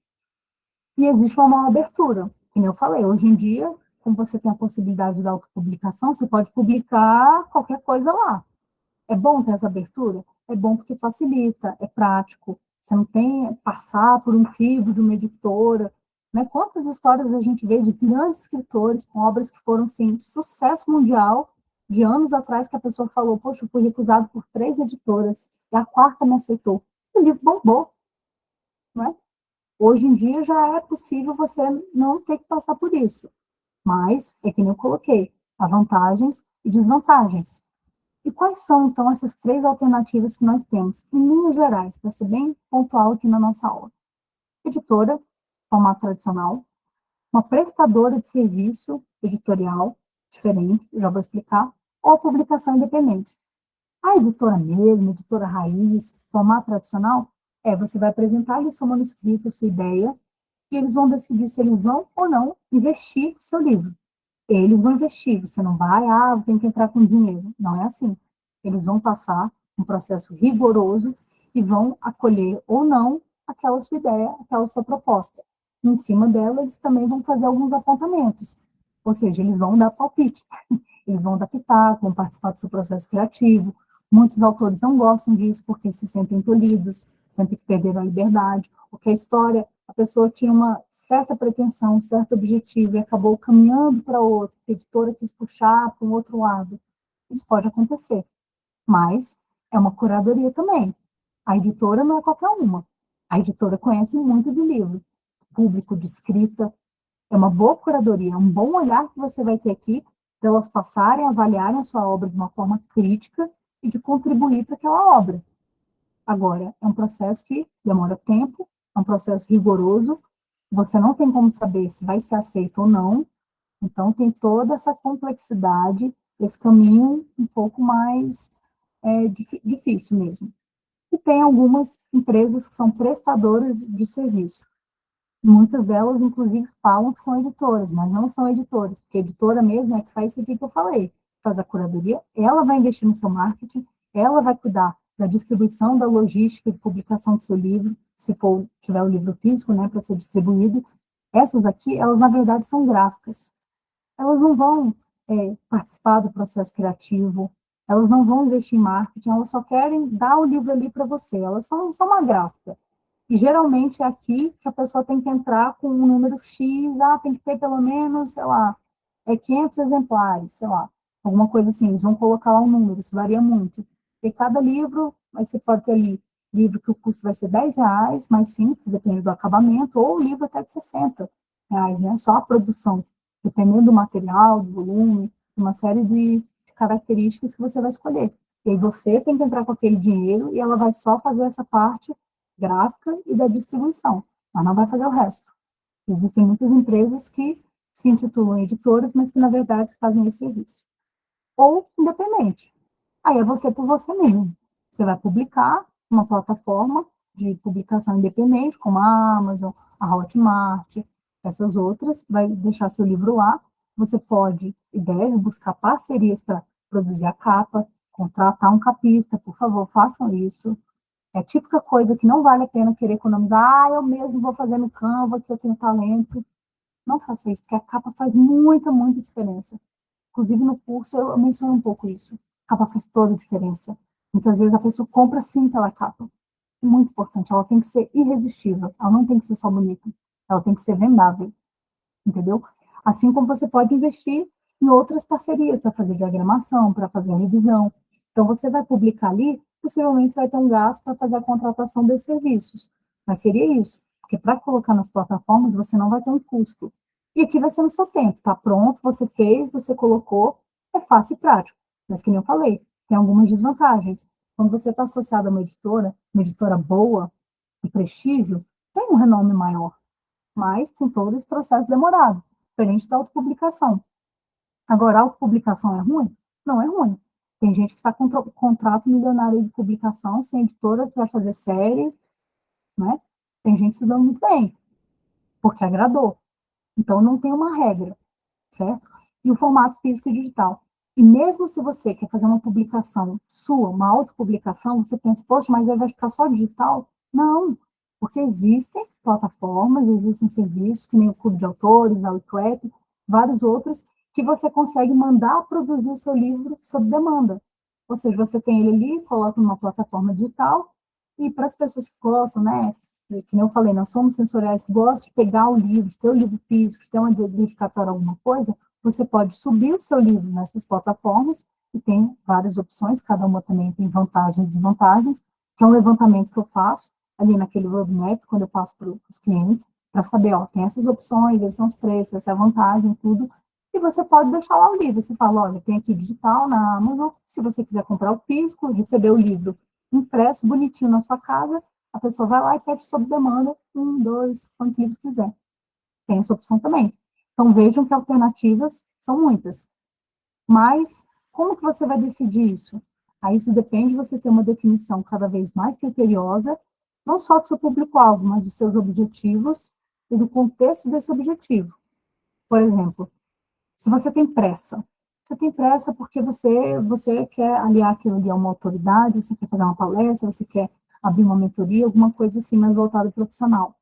E existe uma maior abertura, como eu falei, hoje em dia, como você tem a possibilidade da autopublicação, você pode publicar qualquer coisa lá. É bom ter essa abertura? É bom porque facilita, é prático, você não tem que passar por um crivo de uma editora, né? Quantas histórias a gente vê de grandes escritores com obras que foram, assim, sucesso mundial, de anos atrás, que a pessoa falou, poxa, eu fui recusado por 3 editoras, e a quarta me aceitou. O livro bombou, né? Hoje em dia já é possível você não ter que passar por isso. Mas, é que nem eu coloquei, há vantagens e desvantagens. E quais são, então, essas 3 alternativas que nós temos, em linhas gerais, para ser bem pontual aqui na nossa aula? Editora, formato tradicional, uma prestadora de serviço editorial, diferente, já vou explicar, ou a publicação independente. A editora mesmo, editora raiz, formato tradicional, você vai apresentar ali seu manuscrito, sua ideia, e eles vão decidir se eles vão ou não investir no seu livro. Eles vão investir, você não vai, tem que entrar com dinheiro. Não é assim. Eles vão passar um processo rigoroso e vão acolher ou não aquela sua ideia, aquela sua proposta. Em cima dela, eles também vão fazer alguns apontamentos. Ou seja, eles vão dar palpite, eles vão dar pitaco, vão participar do seu processo criativo. Muitos autores não gostam disso porque se sentem tolhidos, sentem que perderam a liberdade, porque a história, a pessoa tinha uma certa pretensão, um certo objetivo e acabou caminhando para outro, a editora quis puxar para um outro lado. Isso pode acontecer, mas é uma curadoria também. A editora não é qualquer uma. A editora conhece muito de livro, público, de escrita. É uma boa curadoria, é um bom olhar que você vai ter aqui para elas passarem, avaliarem a sua obra de uma forma crítica e de contribuir para aquela obra. Agora, é um processo que demora tempo, é um processo rigoroso, você não tem como saber se vai ser aceito ou não, então tem toda essa complexidade, esse caminho um pouco mais difícil mesmo. E tem algumas empresas que são prestadoras de serviço. Muitas delas, inclusive, falam que são editoras, mas não são editoras, porque a editora mesmo é que faz isso aqui que eu falei, faz a curadoria, ela vai investir no seu marketing, ela vai cuidar da distribuição, da logística de publicação do seu livro, se for, tiver o livro físico, né, para ser distribuído. Essas aqui, elas na verdade são gráficas. Elas não vão participar do processo criativo, elas não vão investir em marketing, elas só querem dar o livro ali para você, elas são uma gráfica. E geralmente é aqui que a pessoa tem que entrar com um número X, tem que ter pelo menos, sei lá, 500 exemplares, sei lá, alguma coisa assim, eles vão colocar lá um número, isso varia muito. E cada livro, você pode ter ali livro que o custo vai ser R$10, mais simples, depende do acabamento, ou livro até de R$60, né, só a produção, dependendo do material, do volume, uma série de características que você vai escolher. E aí você tem que entrar com aquele dinheiro e ela vai só fazer essa parte gráfica e da distribuição, mas não vai fazer o resto. Existem muitas empresas que se intitulam editoras, mas que, na verdade, fazem esse serviço. Ou independente. Aí é você por você mesmo. Você vai publicar uma plataforma de publicação independente, como a Amazon, a Hotmart, Essas outras, vai deixar seu livro lá, você pode e deve buscar parcerias para produzir a capa, contratar um capista, por favor, façam isso. É a típica coisa que não vale a pena querer economizar. Ah, eu mesmo vou fazer no Canva, que eu tenho talento. Não faça isso, porque a capa faz muita, muita diferença. Inclusive, no curso, eu menciono um pouco isso. A capa faz toda a diferença. Muitas vezes a pessoa compra sim pela capa. É muito importante, ela tem que ser irresistível. Ela não tem que ser só bonita. Ela tem que ser vendável, entendeu? Assim como você pode investir em outras parcerias para fazer diagramação, para fazer revisão. Então, você vai publicar ali, possivelmente você vai ter um gasto para fazer a contratação dos serviços. Mas seria isso, porque para colocar nas plataformas, você não vai ter um custo. E aqui vai ser no seu tempo, tá pronto, você fez, você colocou, é fácil e prático. Mas, que nem eu falei, tem algumas desvantagens. Quando você está associado a uma editora boa, de prestígio, tem um renome maior, mas tem todo esse processo demorado, diferente da autopublicação. Agora, a autopublicação é ruim? Não é ruim. Tem gente que está com contrato milionário de publicação, sem editora, que vai fazer série, né? Tem gente se dando muito bem, porque agradou. Então, não tem uma regra, certo? E o formato físico e digital. E mesmo se você quer fazer uma publicação sua, uma autopublicação, você pensa, poxa, mas aí vai ficar só digital? Não, porque existem plataformas, existem serviços, que nem o Clube de Autores, a Wiclap, vários outros, que você consegue mandar produzir o seu livro sob demanda. Ou seja, você tem ele ali, coloca numa plataforma digital, e para as pessoas que gostam, né, que nem eu falei, nós somos sensoriais, gostam de pegar o livro, de ter o livro físico, de ter uma dedicatória a alguma coisa, você pode subir o seu livro nessas plataformas, e tem várias opções, cada uma também tem vantagens e desvantagens, que é um levantamento que eu faço ali naquele roadmap, quando eu passo para os clientes, para saber, ó, tem essas opções, esses são os preços, essa é a vantagem, tudo, e você pode deixar lá o livro, você fala, olha, tem aqui digital na Amazon, se você quiser comprar o físico, receber o livro impresso, bonitinho na sua casa, a pessoa vai lá e pede sob demanda, um, dois, quantos livros quiser. Tem essa opção também. Então, vejam que alternativas são muitas. Mas, como que você vai decidir isso? Aí isso depende de você ter uma definição cada vez mais criteriosa, não só do seu público-alvo, mas dos seus objetivos e do contexto desse objetivo. Por exemplo, se você tem pressa porque você quer aliar aquilo ali a uma autoridade, você quer fazer uma palestra, você quer abrir uma mentoria, alguma coisa assim mais voltada profissional.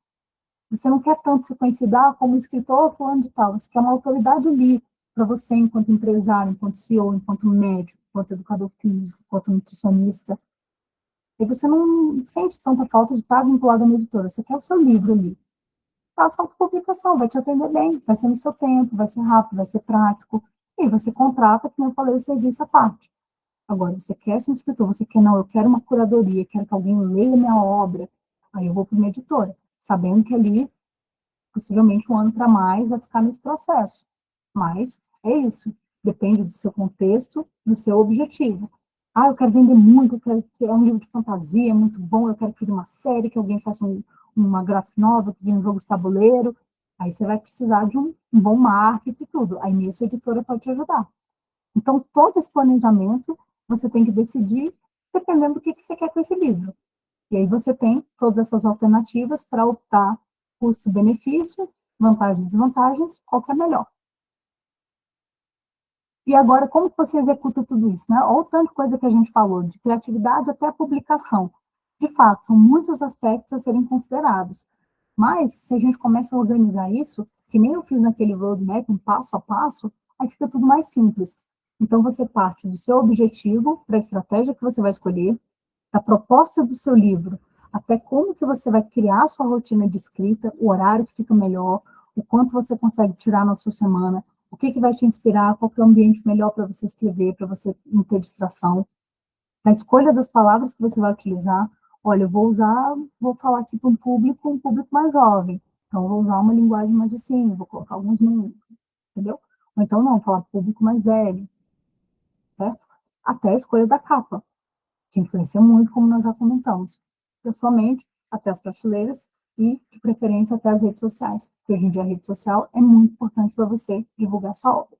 Você não quer tanto ser conhecido como escritor fulano de tal, você quer uma autoridade ali para você enquanto empresário, enquanto CEO, enquanto médico, enquanto educador físico, enquanto nutricionista. E você não sente tanta falta de estar vinculado a uma editora, você quer o seu livro ali. Faça autopublicação, vai te atender bem, vai ser no seu tempo, vai ser rápido, vai ser prático, e você contrata, como eu falei, o serviço à parte. Agora, você quer ser um escritor, você quer, não, eu quero uma curadoria, quero que alguém leia minha obra, aí eu vou para uma editora, sabendo que ali, possivelmente um ano para mais, vai ficar nesse processo. Mas é isso, depende do seu contexto, do seu objetivo. Ah, eu quero vender muito, eu quero que é um livro de fantasia, é muito bom, eu quero que vire uma série, que alguém faça uma graphic novel, que vire um jogo de tabuleiro. Aí você vai precisar de um bom marketing e tudo. Aí nisso a editora pode te ajudar. Então, todo esse planejamento você tem que decidir dependendo do que você quer com esse livro. E aí você tem todas essas alternativas para optar custo-benefício, vantagens e desvantagens, qual que é melhor. E agora, como que você executa tudo isso, né? Olha o tanto de coisa que a gente falou, de criatividade até a publicação. De fato, são muitos aspectos a serem considerados. Mas, se a gente começa a organizar isso, que nem eu fiz naquele roadmap, um passo a passo, aí fica tudo mais simples. Então, você parte do seu objetivo, da estratégia que você vai escolher, da proposta do seu livro, até como que você vai criar a sua rotina de escrita, o horário que fica melhor, o quanto você consegue tirar na sua semana, o que vai te inspirar, qual que é o ambiente melhor para você escrever, para você não ter distração, a escolha das palavras que você vai utilizar. Olha, eu vou falar aqui para um público mais jovem, então eu vou usar uma linguagem mais assim, vou colocar alguns números, entendeu? Ou então não, falar para o público mais velho, certo? Até a escolha da capa, que influencia muito, como nós já comentamos. Pessoalmente, até as prateleiras e, de preferência, até as redes sociais, porque hoje em dia a rede social é muito importante para você divulgar sua obra.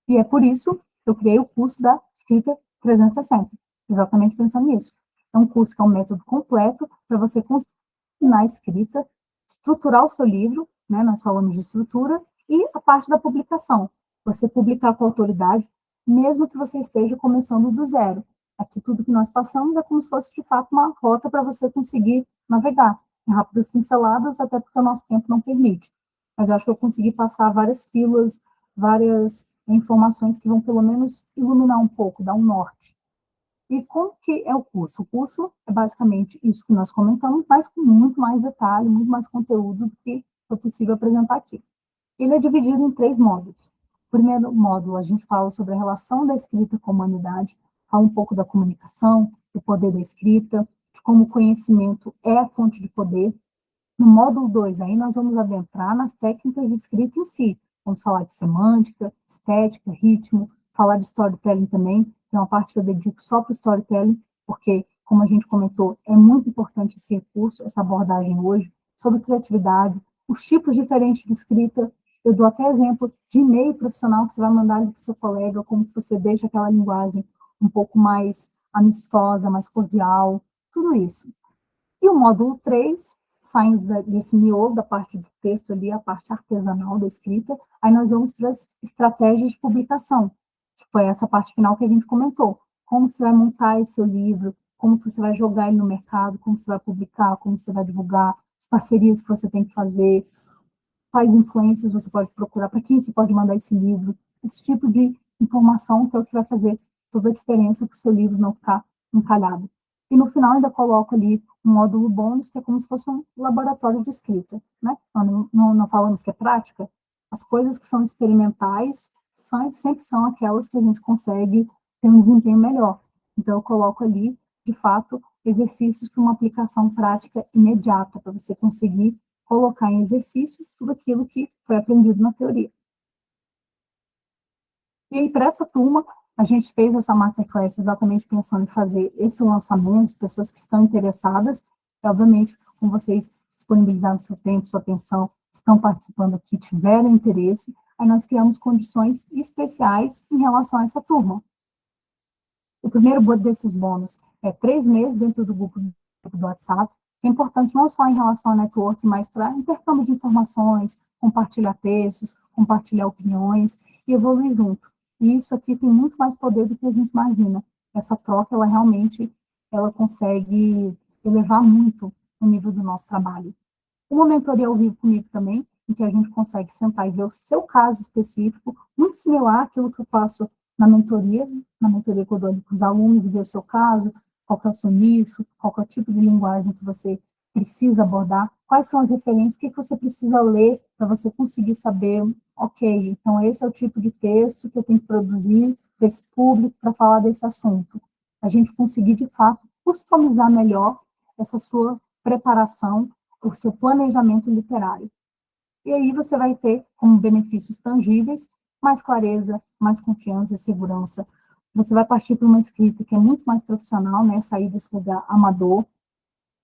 E é por isso que eu criei o curso da Escrita 360, exatamente pensando nisso. É um curso que é um método completo para você conseguir na escrita estruturar o seu livro, né, nós falamos de estrutura, e a parte da publicação. Você publicar com autoridade, mesmo que você esteja começando do zero. Aqui tudo que nós passamos é como se fosse, de fato, uma rota para você conseguir navegar, em rápidas pinceladas, até porque o nosso tempo não permite. Mas eu acho que eu consegui passar várias pílulas, várias informações que vão, pelo menos, iluminar um pouco, dar um norte. E como que é o curso? O curso é basicamente isso que nós comentamos, mas com muito mais detalhe, muito mais conteúdo do que foi possível apresentar aqui. Ele é dividido em 3 módulos. O primeiro módulo, a gente fala sobre a relação da escrita com a humanidade, fala um pouco da comunicação, do poder da escrita, de como o conhecimento é a fonte de poder. No módulo 2, aí nós vamos adentrar nas técnicas de escrita em si. Vamos falar de semântica, estética, ritmo, falar de storytelling também, que é uma parte que eu dedico só para o storytelling, porque, como a gente comentou, é muito importante esse recurso, essa abordagem hoje, sobre criatividade, os tipos diferentes de escrita. Eu dou até exemplo de e-mail profissional que você vai mandar para o seu colega, como que você deixa aquela linguagem um pouco mais amistosa, mais cordial, tudo isso. E o módulo 3, saindo desse miolo, da parte do texto ali, a parte artesanal da escrita, aí nós vamos para as estratégias de publicação, que foi essa parte final que a gente comentou. Como você vai montar esse seu livro, como que você vai jogar ele no mercado, como você vai publicar, como você vai divulgar, as parcerias que você tem que fazer, quais influências você pode procurar, para quem você pode mandar esse livro, esse tipo de informação que é o que vai fazer toda a diferença para o seu livro não ficar encalhado. E no final ainda coloco ali um módulo bônus, que é como se fosse um laboratório de escrita, né? Não falamos que é prática, as coisas que são experimentais sempre são aquelas que a gente consegue ter um desempenho melhor. Então eu coloco ali, de fato, exercícios para uma aplicação prática imediata, para você conseguir colocar em exercício tudo aquilo que foi aprendido na teoria. E aí, para essa turma, a gente fez essa masterclass exatamente pensando em fazer esse lançamento de pessoas que estão interessadas, e, obviamente, com vocês disponibilizando seu tempo, sua atenção, estão participando aqui, tiveram interesse, aí nós criamos condições especiais em relação a essa turma. O primeiro desses bônus é 3 meses dentro do grupo do WhatsApp, que é importante não só em relação ao network, mas para intercâmbio de informações, compartilhar textos, compartilhar opiniões e evoluir junto. E isso aqui tem muito mais poder do que a gente imagina. Essa troca, ela realmente, ela consegue elevar muito o nível do nosso trabalho. Uma mentoria ao vivo comigo também, em que a gente consegue sentar e ver o seu caso específico, muito similar àquilo que eu faço na mentoria que eu dou para os alunos, e ver o seu caso, qual que é o seu nicho, qual que é o tipo de linguagem que você precisa abordar, quais são as referências, o que você precisa ler para você conseguir saber, ok, então esse é o tipo de texto que eu tenho que produzir para esse público para falar desse assunto. A gente conseguir, de fato, customizar melhor essa sua preparação, o seu planejamento literário. E aí você vai ter como benefícios tangíveis mais clareza, mais confiança e segurança. Você vai partir para uma escrita que é muito mais profissional, né, sair desse lugar amador.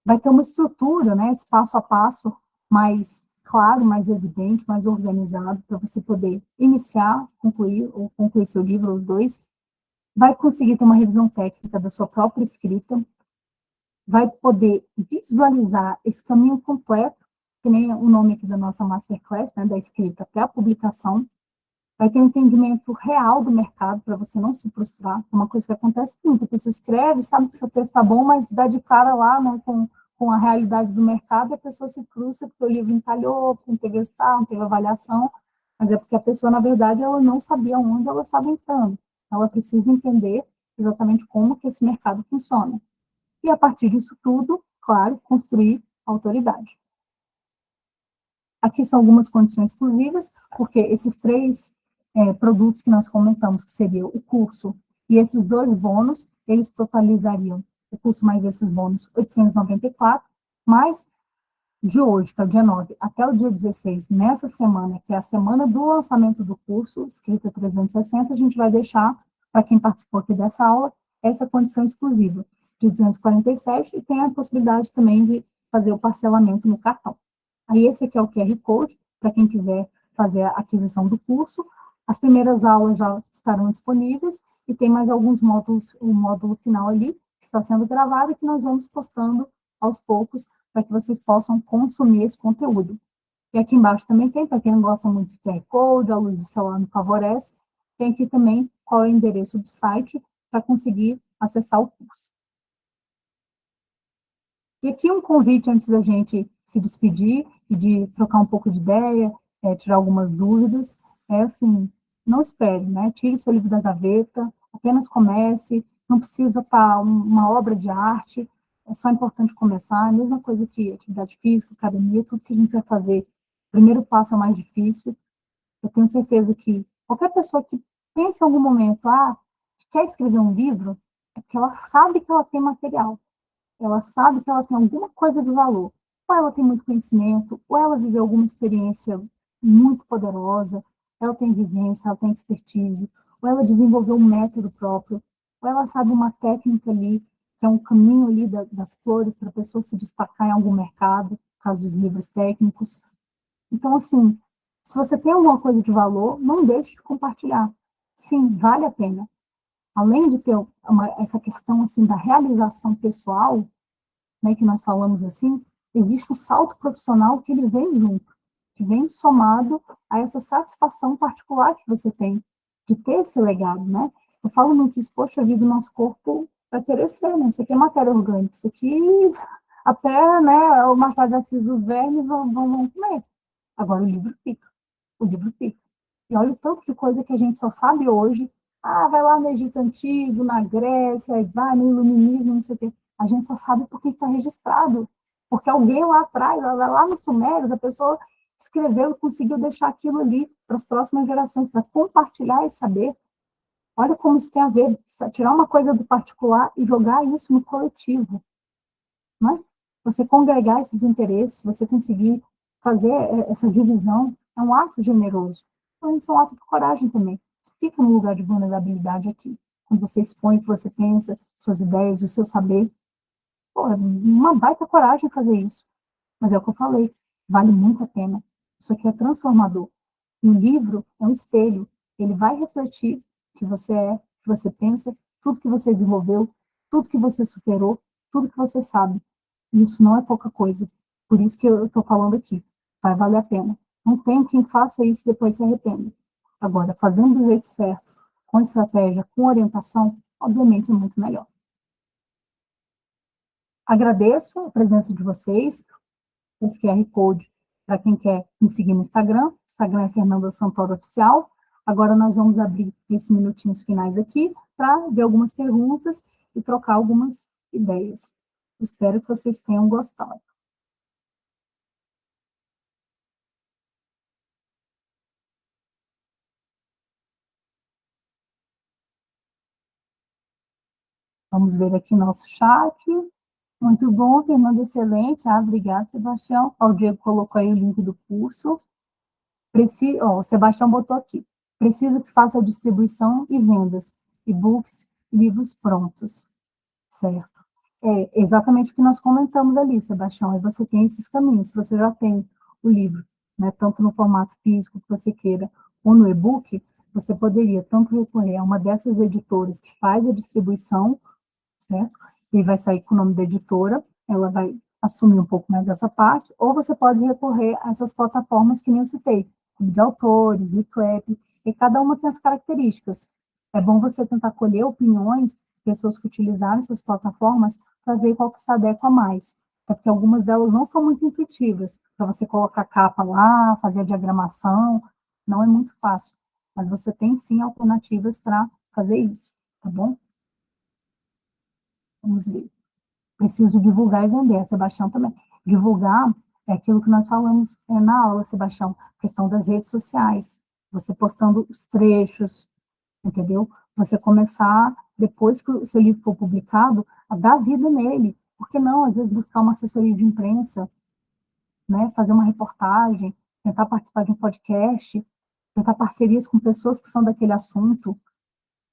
Vai ter uma estrutura, né, esse passo a passo mais claro, mais evidente, mais organizado, para você poder iniciar, concluir, ou concluir seu livro, os dois. Vai conseguir ter uma revisão técnica da sua própria escrita. Vai poder visualizar esse caminho completo, que nem o nome aqui da nossa masterclass, né, da escrita até a publicação. Vai ter um entendimento real do mercado, para você não se frustrar, uma coisa que acontece muito, a pessoa escreve, sabe que seu texto está bom, mas dá de cara lá, né, com a realidade do mercado, e a pessoa se frustra porque o livro encalhou, porque não teve resultado, não teve avaliação, mas é porque a pessoa, na verdade, ela não sabia onde ela estava entrando. Ela precisa entender exatamente como que esse mercado funciona. E, a partir disso tudo, claro, construir autoridade. Aqui são algumas condições exclusivas, porque esses 3 produtos que nós comentamos, que seria o curso e esses 2 bônus, eles totalizariam, o curso mais esses bônus, 894, mas de hoje, que é o dia 9, até o dia 16, nessa semana, que é a semana do lançamento do curso, Escrita 360, a gente vai deixar, para quem participou aqui dessa aula, essa condição exclusiva, de 247, e tem a possibilidade também de fazer o parcelamento no cartão. Aí esse aqui é o QR Code, para quem quiser fazer a aquisição do curso. As primeiras aulas já estarão disponíveis, e tem mais alguns módulos, o módulo final ali, que está sendo gravado, e que nós vamos postando aos poucos, para que vocês possam consumir esse conteúdo. E aqui embaixo também tem, para quem não gosta muito de QR Code, a luz do celular não favorece, tem aqui também qual é o endereço do site para conseguir acessar o curso. E aqui um convite antes da gente se despedir e de trocar um pouco de ideia, tirar algumas dúvidas, é assim, não espere, né? Tire o seu livro da gaveta, apenas comece, não precisa estar uma obra de arte, é só importante começar, a mesma coisa que atividade física, academia, tudo que a gente vai fazer, o primeiro passo é o mais difícil. Eu tenho certeza que qualquer pessoa que pense em algum momento, que quer escrever um livro, é porque ela sabe que ela tem material, ela sabe que ela tem alguma coisa de valor. Ou ela tem muito conhecimento, ou ela viveu alguma experiência muito poderosa, ela tem vivência, ela tem expertise, ou ela desenvolveu um método próprio, ou ela sabe uma técnica ali, que é um caminho ali das flores para a pessoa se destacar em algum mercado, no caso dos livros técnicos. Então, assim, se você tem alguma coisa de valor, não deixe de compartilhar. Sim, vale a pena. Além de ter essa questão assim da realização pessoal, né, que nós falamos assim, existe o salto profissional que ele vem junto, que vem somado a essa satisfação particular que você tem de ter esse legado, né? Eu falo muito isso, poxa vida, o nosso corpo vai perecer, né? Isso aqui é matéria orgânica, isso aqui até, né, o Machado de Assis, os vermes vão comer. Agora o livro fica. E olha o tanto de coisa que a gente só sabe hoje. Vai lá no Egito Antigo, na Grécia, vai no Iluminismo, não sei o quê. A gente só sabe porque está registrado. Porque alguém lá atrás, lá nos Sumérios, a pessoa escreveu e conseguiu deixar aquilo ali para as próximas gerações, para compartilhar e saber. Olha como isso tem a ver, tirar uma coisa do particular e jogar isso no coletivo. Né? Você congregar esses interesses, você conseguir fazer essa divisão, é um ato generoso. Então, isso é um ato de coragem também. Você fica num lugar de vulnerabilidade aqui. Quando você expõe o que você pensa, suas ideias, o seu saber. Pô, é uma baita coragem fazer isso. Mas é o que eu falei, vale muito a pena. Isso aqui é transformador. E o livro é um espelho. Ele vai refletir o que você é, o que você pensa, tudo que você desenvolveu, tudo que você superou, tudo que você sabe. Isso não é pouca coisa. Por isso que eu estou falando aqui. Vai valer a pena. Não tem quem faça isso e depois se arrependa. Agora, fazendo do jeito certo, com estratégia, com orientação, obviamente é muito melhor. Agradeço a presença de vocês, esse QR Code para quem quer me seguir no Instagram. O Instagram é Fernanda Santoro Oficial. Agora nós vamos abrir esses minutinhos finais aqui para ver algumas perguntas e trocar algumas ideias. Espero que vocês tenham gostado. Vamos ver aqui nosso chat. Muito bom, Fernanda, excelente. Obrigada, Sebastião. O Diego colocou aí o link do curso. O Sebastião botou aqui. Preciso que faça a distribuição e vendas, e-books, livros prontos. Certo. É exatamente o que nós comentamos ali, Sebastião. Aí você tem esses caminhos. Se você já tem o livro, né, tanto no formato físico que você queira, ou no e-book, você poderia tanto recorrer a uma dessas editoras que faz a distribuição, certo? E vai sair com o nome da editora, ela vai assumir um pouco mais essa parte, ou você pode recorrer a essas plataformas que nem eu citei, de autores, Liklep, e cada uma tem as características. É bom você tentar colher opiniões de pessoas que utilizaram essas plataformas para ver qual que se adequa mais. É porque algumas delas não são muito intuitivas, para você colocar capa lá, fazer a diagramação, não é muito fácil. Mas você tem sim alternativas para fazer isso, tá bom? Vamos ver. Preciso divulgar e vender, Sebastião também. Divulgar é aquilo que nós falamos na aula, Sebastião, questão das redes sociais. Você postando os trechos, entendeu? Você começar, depois que o seu livro for publicado, a dar vida nele. Por que não, às vezes, buscar uma assessoria de imprensa, né? Fazer uma reportagem, tentar participar de um podcast, tentar parcerias com pessoas que são daquele assunto,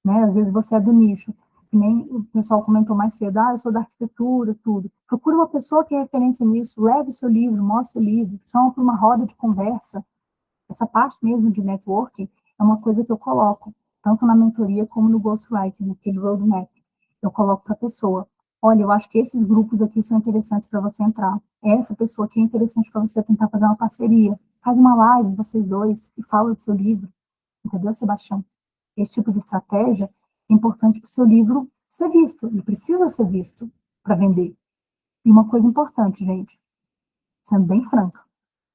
né? Às vezes você é do nicho, que nem o pessoal comentou mais cedo, eu sou da arquitetura, tudo. Procure uma pessoa que é referência nisso, leve o seu livro, mostre o livro, chama para uma roda de conversa. Essa parte mesmo de networking é uma coisa que eu coloco, tanto na mentoria como no ghostwriting, naquele roadmap. Eu coloco para a pessoa, olha, eu acho que esses grupos aqui são interessantes para você entrar. Essa pessoa aqui é interessante para você tentar fazer uma parceria. Faz uma live, vocês dois, e fala do seu livro. Entendeu, Sebastião? Esse tipo de estratégia é importante para o seu livro ser visto. Ele precisa ser visto para vender. E uma coisa importante, gente, sendo bem franca,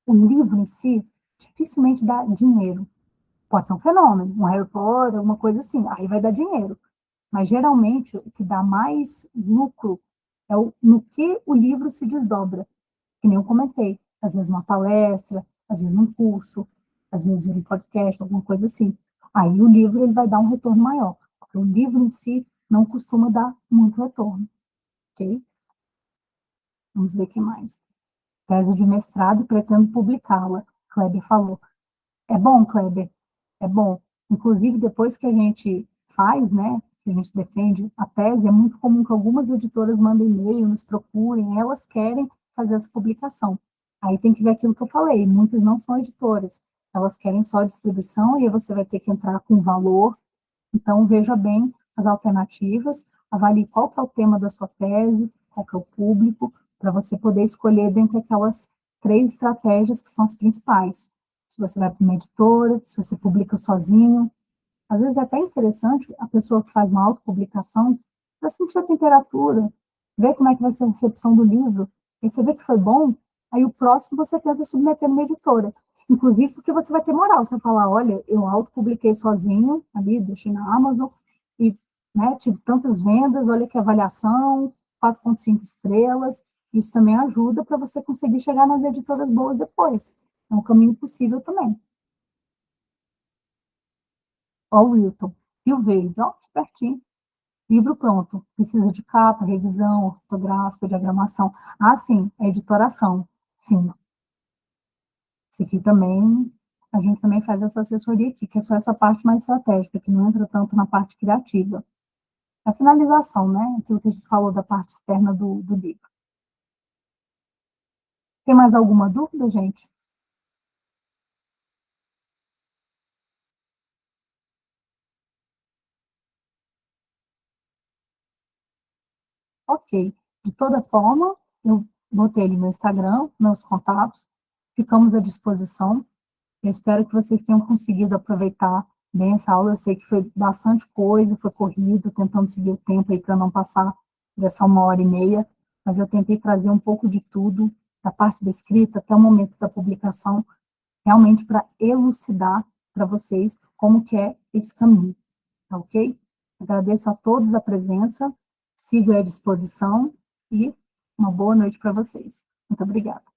o livro em si dificilmente dá dinheiro. Pode ser um fenômeno, um Harry Potter, uma coisa assim, aí vai dar dinheiro. Mas, geralmente, o que dá mais lucro é no que o livro se desdobra. Que nem eu comentei. Às vezes uma palestra, às vezes num curso, às vezes um podcast, alguma coisa assim. Aí o livro ele vai dar um retorno maior. Porque o livro em si não costuma dar muito retorno. Ok? Vamos ver o que mais. Tese de mestrado, pretendo publicá-la. Kleber falou. É bom, Kleber? É bom. Inclusive, depois que a gente faz, né, que a gente defende a tese, é muito comum que algumas editoras mandem e-mail, nos procurem, elas querem fazer essa publicação. Aí tem que ver aquilo que eu falei, muitas não são editoras, elas querem só a distribuição e aí você vai ter que entrar com valor. Então, veja bem as alternativas, avalie qual que é o tema da sua tese, qual que é o público, para você poder escolher dentre aquelas 3 estratégias que são as principais. Se você vai para uma editora, se você publica sozinho. Às vezes é até interessante a pessoa que faz uma autopublicação para sentir a temperatura, ver como é que vai ser a recepção do livro, e você vê que foi bom, aí o próximo você tenta submeter numa editora. Inclusive porque você vai ter moral, você vai falar, olha, eu autopubliquei sozinho, ali, deixei na Amazon, e né, tive tantas vendas, olha que avaliação, 4,5 estrelas, isso também ajuda para você conseguir chegar nas editoras boas depois. É um caminho possível também. Ó, o Wilton, Rio Verde, ó, que pertinho. Livro pronto. Precisa de capa, revisão, ortográfica, diagramação. Ah, sim, é editoração. Sim. Isso aqui também, a gente também faz essa assessoria aqui, que é só essa parte mais estratégica, que não entra tanto na parte criativa. A finalização, né? Aquilo que a gente falou da parte externa do livro. Tem mais alguma dúvida, gente? Ok. De toda forma, eu botei ali meu Instagram, meus contatos, ficamos à disposição. Eu espero que vocês tenham conseguido aproveitar bem essa aula. Eu sei que foi bastante coisa, foi corrido, tentando seguir o tempo aí para não passar dessa 1h30, mas eu tentei trazer um pouco de tudo, da parte da escrita até o momento da publicação, realmente para elucidar para vocês como que é esse caminho, tá ok? Agradeço a todos a presença, sigo à disposição e uma boa noite para vocês. Muito obrigada.